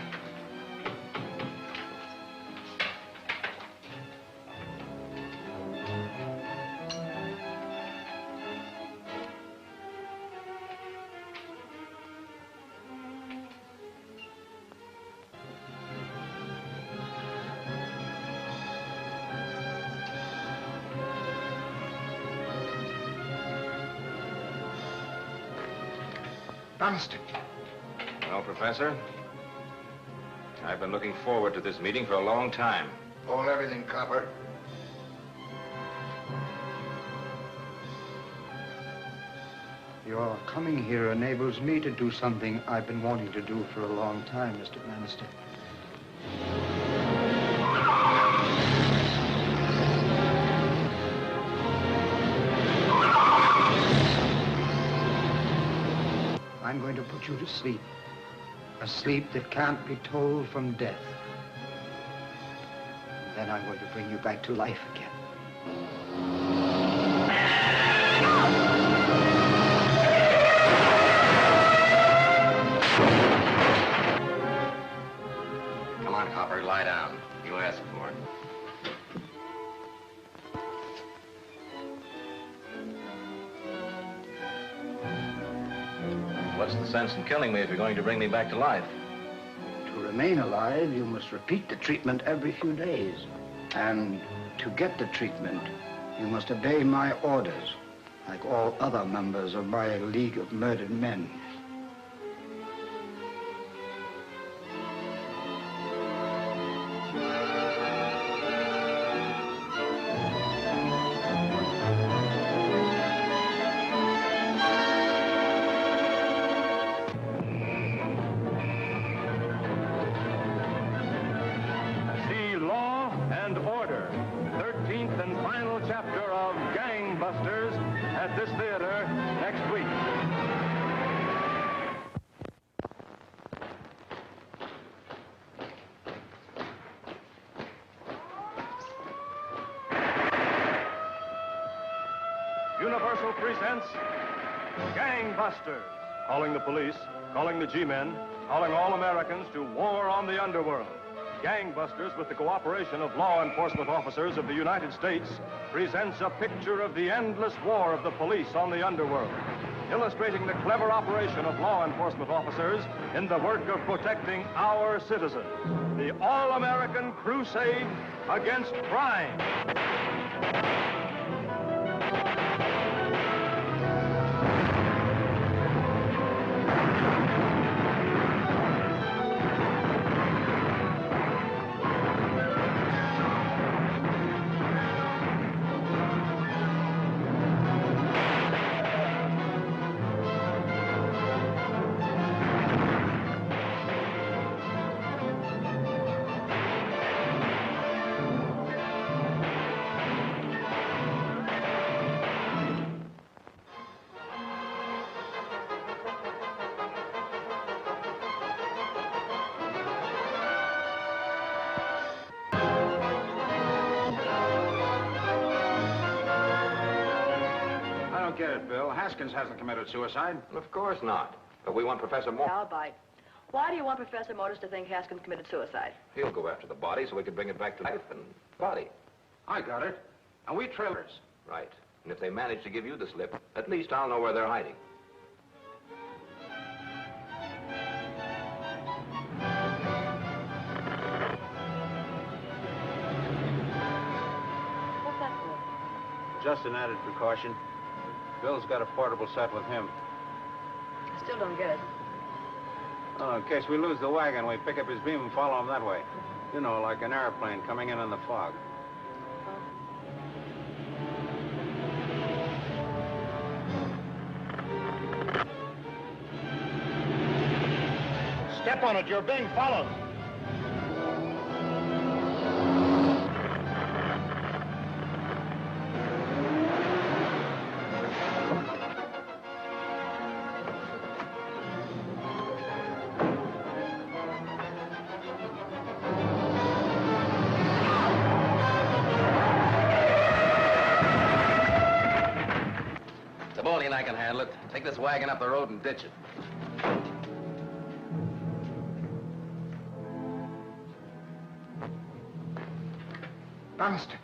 Bannister.
Well, Professor, I've been looking forward to this meeting for a long time.
Hold everything, copper.
Your coming here enables me to do something I've been wanting to do for a long time, Mr. Bannister. I'm going to put you to sleep. A sleep that can't be told from death. Then I'm going to bring you back to life again.
Come on, Copper, lie down. You asked for it.
What's the sense in killing me if you're going to bring me back to life?
To remain alive, you must repeat the treatment every few days. And to get the treatment, you must obey my orders, like all other members of my League of Murdered Men.
Universal presents Gangsters. Calling the police, calling the G-men, calling all Americans to war on the underworld. Gangbusters, with the cooperation of law enforcement officers of the United States, presents a picture of the endless war of the police on the underworld, illustrating the clever operation of law enforcement officers in the work of protecting our citizens. The all-American crusade against crime.
Get it, Bill. Haskins hasn't committed suicide.
Of course not. But we want Professor Morris.
I'll bite. Why do you want Professor Morris to think Haskins committed suicide?
He'll go after the body so we can bring it back to life and body.
I got it. And we trailers.
Right. And if they manage to give you the slip, at least I'll know where they're hiding.
What's that for?
Just an added precaution. Bill's got a portable set with him.
I still don't get it.
Oh, in case we lose the wagon, we pick up his beam and follow him that way. You know, like an airplane coming in the fog.
Step on it, you're being followed.
Napoleon, I can handle it. Take this wagon up the road and ditch it.
Bannister.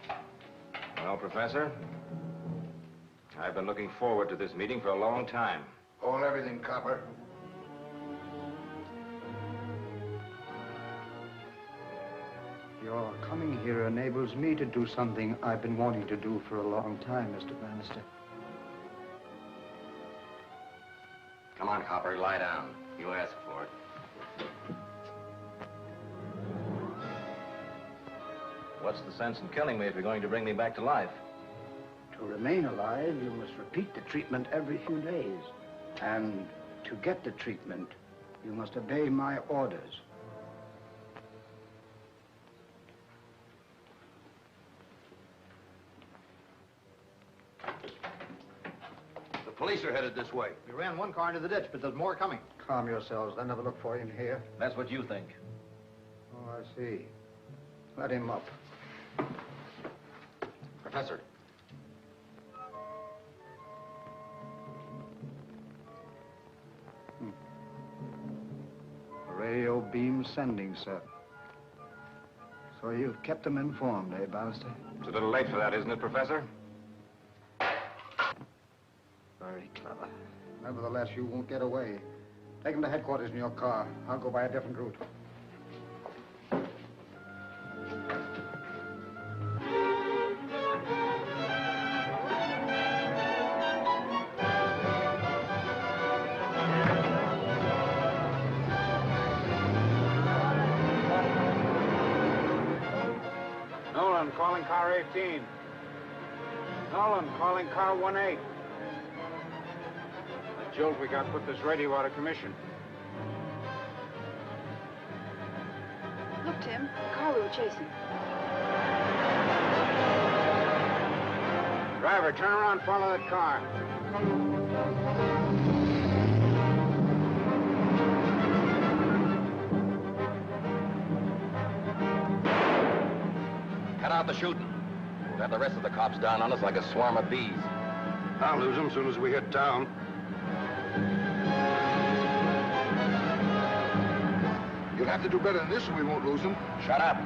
Well, Professor, I've been looking forward to this meeting for a long time.
Hold everything, copper.
Your coming here enables me to do something I've been wanting to do for a long time, Mr. Bannister.
Come on, Copper, lie down. You asked for it.
What's the sense in killing me if you're going to bring me back to life?
To remain alive, you must repeat the treatment every few days. And to get the treatment, you must obey my orders.
The police are headed this way.
We ran one car into the ditch, but there's more coming.
Calm yourselves. They'll never look for you in here.
That's what you think.
Oh, I see. Let him up.
Professor.
Radio beam sending set. So you've kept them informed, eh, Bannister?
It's a little late for that, isn't it, Professor?
Very clever. Nevertheless, you won't get away. Take them to headquarters in your car. I'll go by a different route.
Nolan, calling car 18. Nolan, calling car 18. The jolt we got put this radio out of commission.
Look, Tim, the car we were chasing.
Driver, turn around, follow that car.
Cut out the shooting. We'll have the rest of the cops down on us like a swarm of bees.
I'll lose them as soon as we hit town.
You'll have to do better than this or we won't lose them.
Shut up.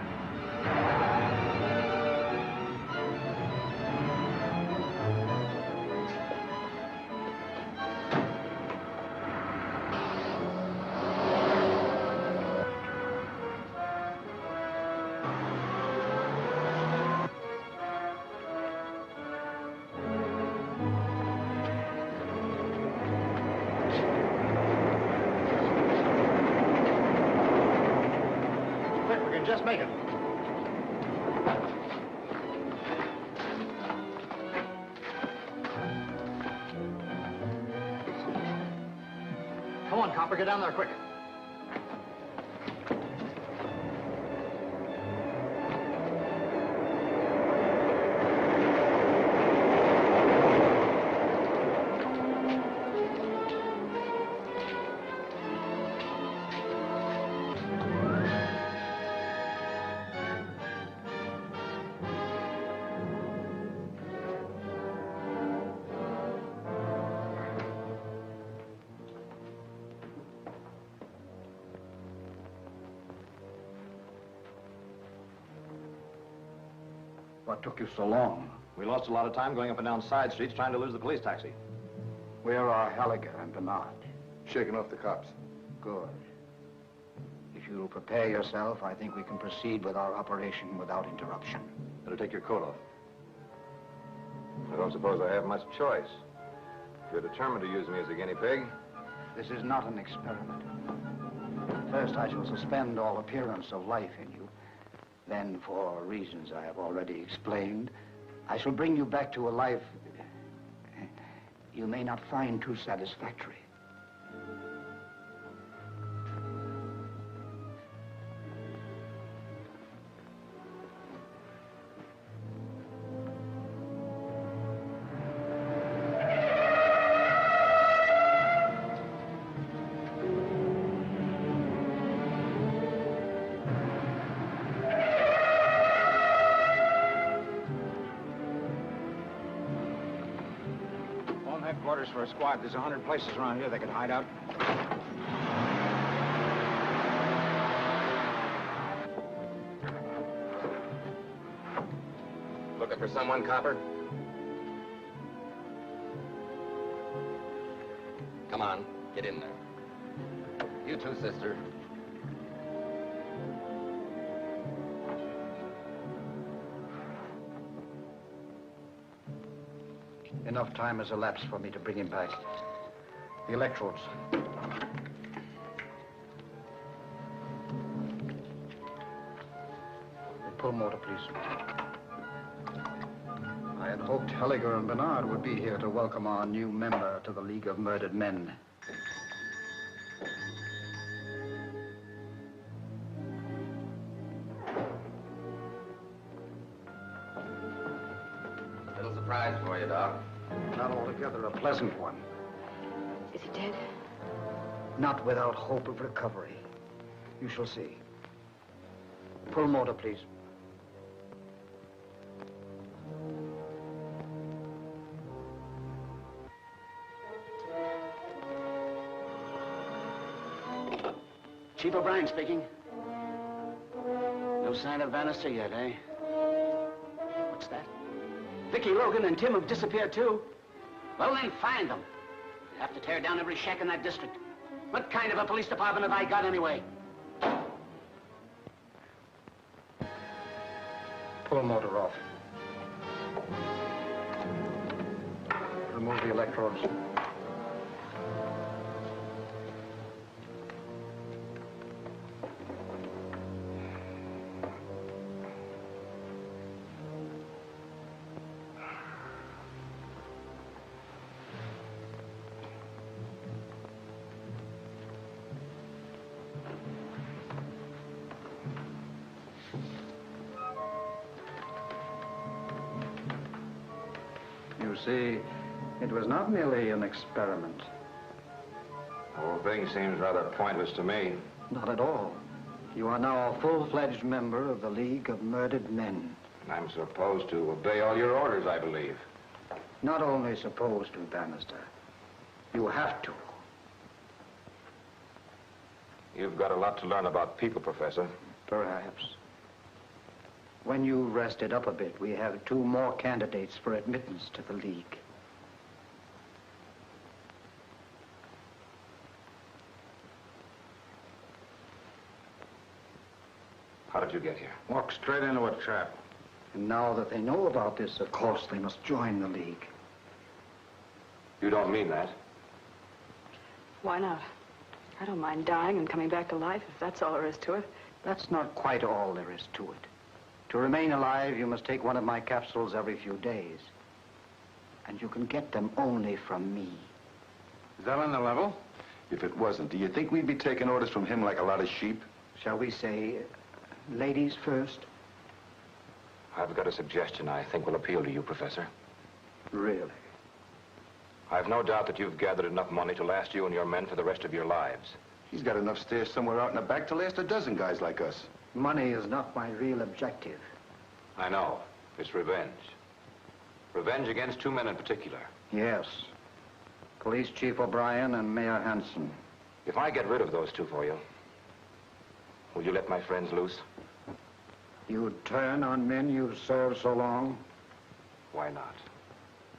Just make it. Come on, Copper, get down there quick.
What took you so long?
We lost a lot of time going up and down side streets trying to lose the police taxi.
Where are Halliger and Bernard?
Shaking off the cops.
Good. If you'll prepare yourself, I think we can proceed with our operation without interruption.
Better take your coat off. I don't suppose I have much choice. If you're determined to use me as a guinea pig.
This is not an experiment. First, I shall suspend all appearance of life in you. Then, for reasons I have already explained, I shall bring you back to a life you may not find too satisfactory.
Headquarters for a squad. There's 100 places around here they could hide out.
Looking for someone, Copper? Come on, get in there. You too, sister.
Enough time has elapsed for me to bring him back.
The electrodes. Pull motor, please. I had hoped Helliger and Bernard would be here to welcome our new member to the League of Murdered Men.
Little surprise for you, Doc.
Not altogether a pleasant one.
Is he dead?
Not without hope of recovery. You shall see. Pull motor, please.
Chief O'Brien speaking. No sign of Bannister yet, eh? What's that? Vicky, Logan, and Tim have disappeared, too. Well, then, find them. Have to tear down every shack in that district. What kind of a police department have I got, anyway?
Pull motor off. Remove the electrodes. You see, it was not merely an experiment.
The whole thing seems rather pointless to me.
Not at all. You are now a full-fledged member of the League of Murdered Men.
I'm supposed to obey all your orders, I believe.
Not only supposed to, Bannister. You have to.
You've got a lot to learn about people, Professor.
Perhaps. When you rested up a bit, we have 2 more candidates for admittance to the League.
How did you get here?
Walked straight into a trap.
And now that they know about this, of course, they must join the League.
You don't mean that?
Why not? I don't mind dying and coming back to life, if that's all there is to it.
That's not quite all there is to it. To remain alive, you must take one of my capsules every few days. And you can get them only from me.
Is that on the level?
If it wasn't, do you think we'd be taking orders from him like a lot of sheep?
Shall we say, ladies first?
I've got a suggestion I think will appeal to you, Professor.
Really?
I've no doubt that you've gathered enough money to last you and your men for the rest of your lives.
He's got enough stairs somewhere out in the back to last a dozen guys like us.
Money is not my real objective.
I know. It's revenge. Revenge against 2 men in particular.
Yes. Police Chief O'Brien and Mayor Hanson.
If I get rid of those 2 for you, will you let my friends loose?
You'd turn on men you've served so long?
Why not?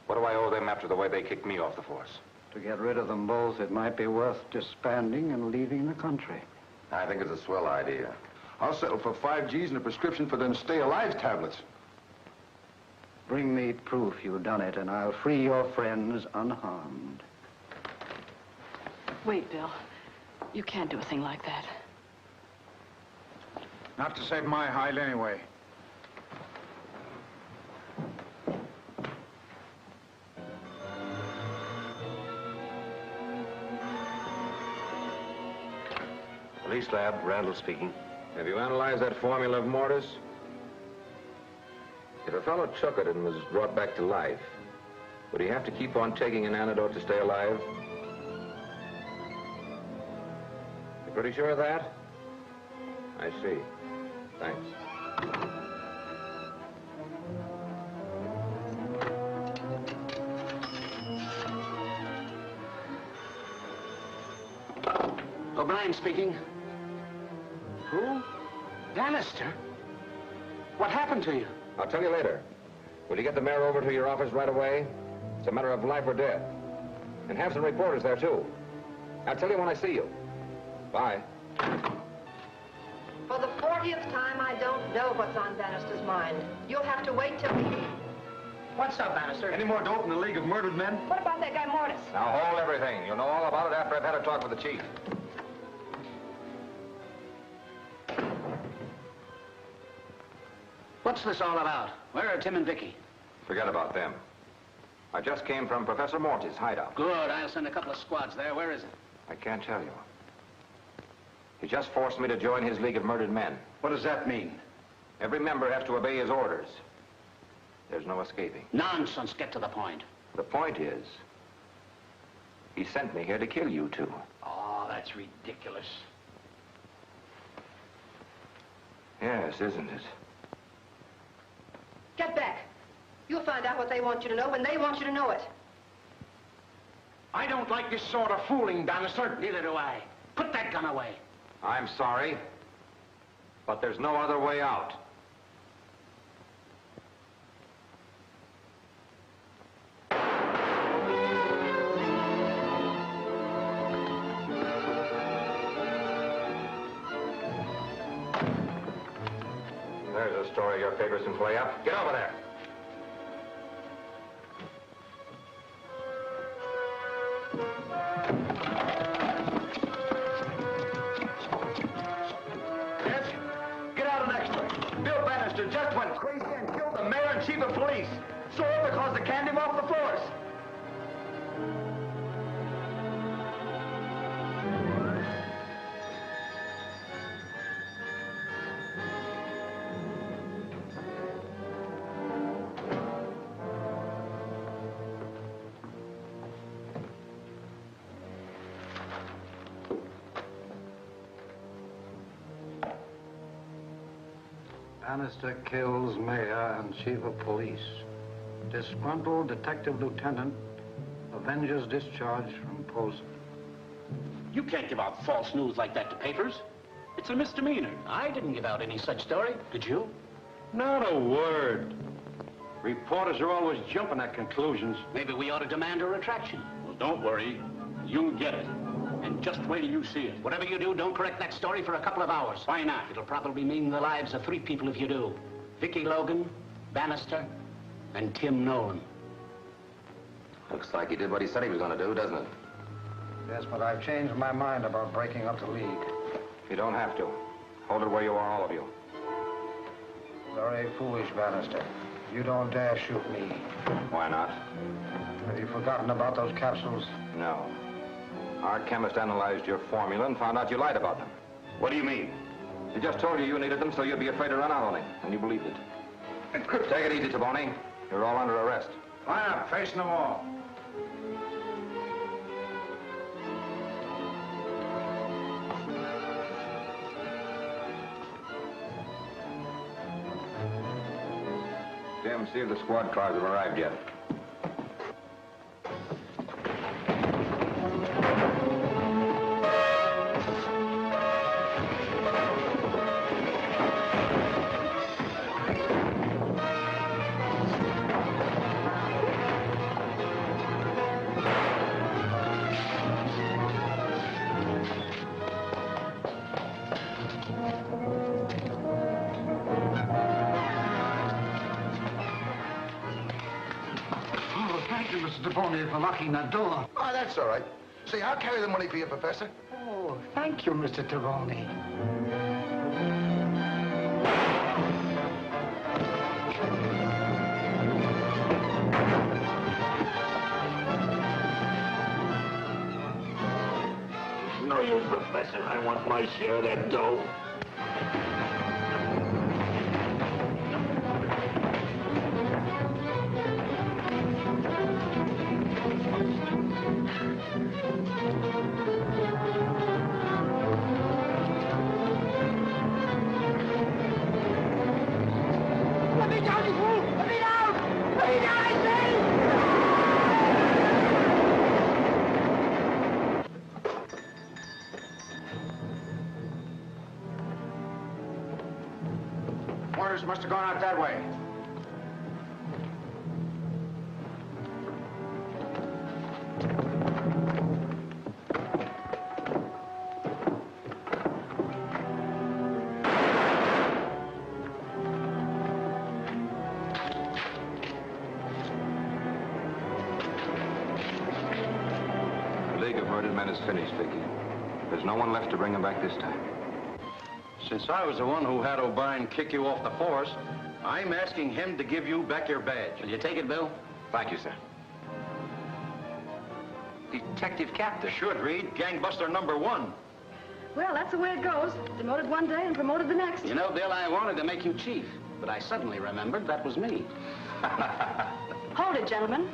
What do I owe them after the way they kicked me off the force?
To get rid of them both, it might be worth disbanding and leaving the country.
I think it's a swell idea.
I'll settle for 5 G's and a prescription for them stay-alive tablets.
Bring me proof you've done it, and I'll free your friends unharmed.
Wait, Bill. You can't do a thing like that.
Not to save my hide anyway.
Police lab, Randall speaking.
Have you analyzed that formula of Mortis? If a fellow took it and was brought back to life, would he have to keep on taking an antidote to stay alive? You pretty sure of that? I see. Thanks.
O'Brien speaking. Who? Bannister? What happened to you?
I'll tell you later. Will you get the mayor over to your office right away? It's a matter of life or death. And have some reporters there, too. I'll tell you when I see you. Bye.
For the 40th time, I don't know what's on Bannister's mind. You'll have to wait till...
What's up, Bannister?
Any more dope in the League of Murdered Men?
What about that guy Mortis?
Now hold everything. You'll know all about it after I've had a talk with the chief.
What's this all about? Where are Tim and Vicky?
Forget about them. I just came from Professor Morty's hideout.
Good. I'll send a couple of squads there. Where is it?
I can't tell you. He just forced me to join his League of Murdered Men.
What does that mean?
Every member has to obey his orders. There's no escaping.
Nonsense. Get to the point.
The point is, he sent me here to kill you two.
Oh, that's ridiculous.
Yes, isn't it?
Get back. You'll find out what they want you to know when they want you to know it.
I don't like this sort of fooling, Bannister.
Neither do I. Put that gun away.
I'm sorry, but there's no other way out. There's a story your papers can play up. Get over there.
Yes? Get out an extra. Bill Bannister just went crazy and killed the mayor and chief of police. So all because they canned him off the force.
Bannister kills mayor and chief of police. Disgruntled detective lieutenant avenges discharge from post.
You can't give out false news like that to papers. It's a misdemeanor. I didn't give out any such story. Did you?
Not a word. Reporters are always jumping at conclusions.
Maybe we ought to demand a retraction.
Well, don't worry. You'll get it. And just wait till you see it.
Whatever you do, don't correct that story for a couple of hours.
Why not?
It'll probably mean the lives of 3 people if you do. Vicky Logan, Bannister, and Tim Nolan.
Looks like he did what he said he was going to do, doesn't it?
Yes, but I've changed my mind about breaking up the league.
You don't have to. Hold it where you are, all of you.
Very foolish, Bannister. You don't dare shoot me.
Why not?
Have you forgotten about those capsules?
No. Our chemist analyzed your formula and found out you lied about them.
What do you mean?
He just told you needed them so you'd be afraid to run out on him, and you believed it. Take it easy, Taboni. You're all under arrest.
Line up, facing the wall.
Tim, see if the squad cars have arrived yet.
For locking that door.
Oh, that's all right. See, I'll carry the money for you, Professor.
Oh, thank you, Mr. Taboni.
No use, Professor. I want my share of that dough.
Mortis must have gone out that way.
Murdered Men is finished, Vicky. There's no one left to bring him back this time.
Since I was the one who had O'Brien kick you off the force, I'm asking him to give you back your badge.
Will you take it, Bill?
Thank you, sir. Detective Captain.
Should read Gangbuster #1.
Well, that's the way it goes. Demoted one day and promoted the next.
You know, Bill, I wanted to make you chief, but I suddenly remembered that was me.
Hold it, gentlemen.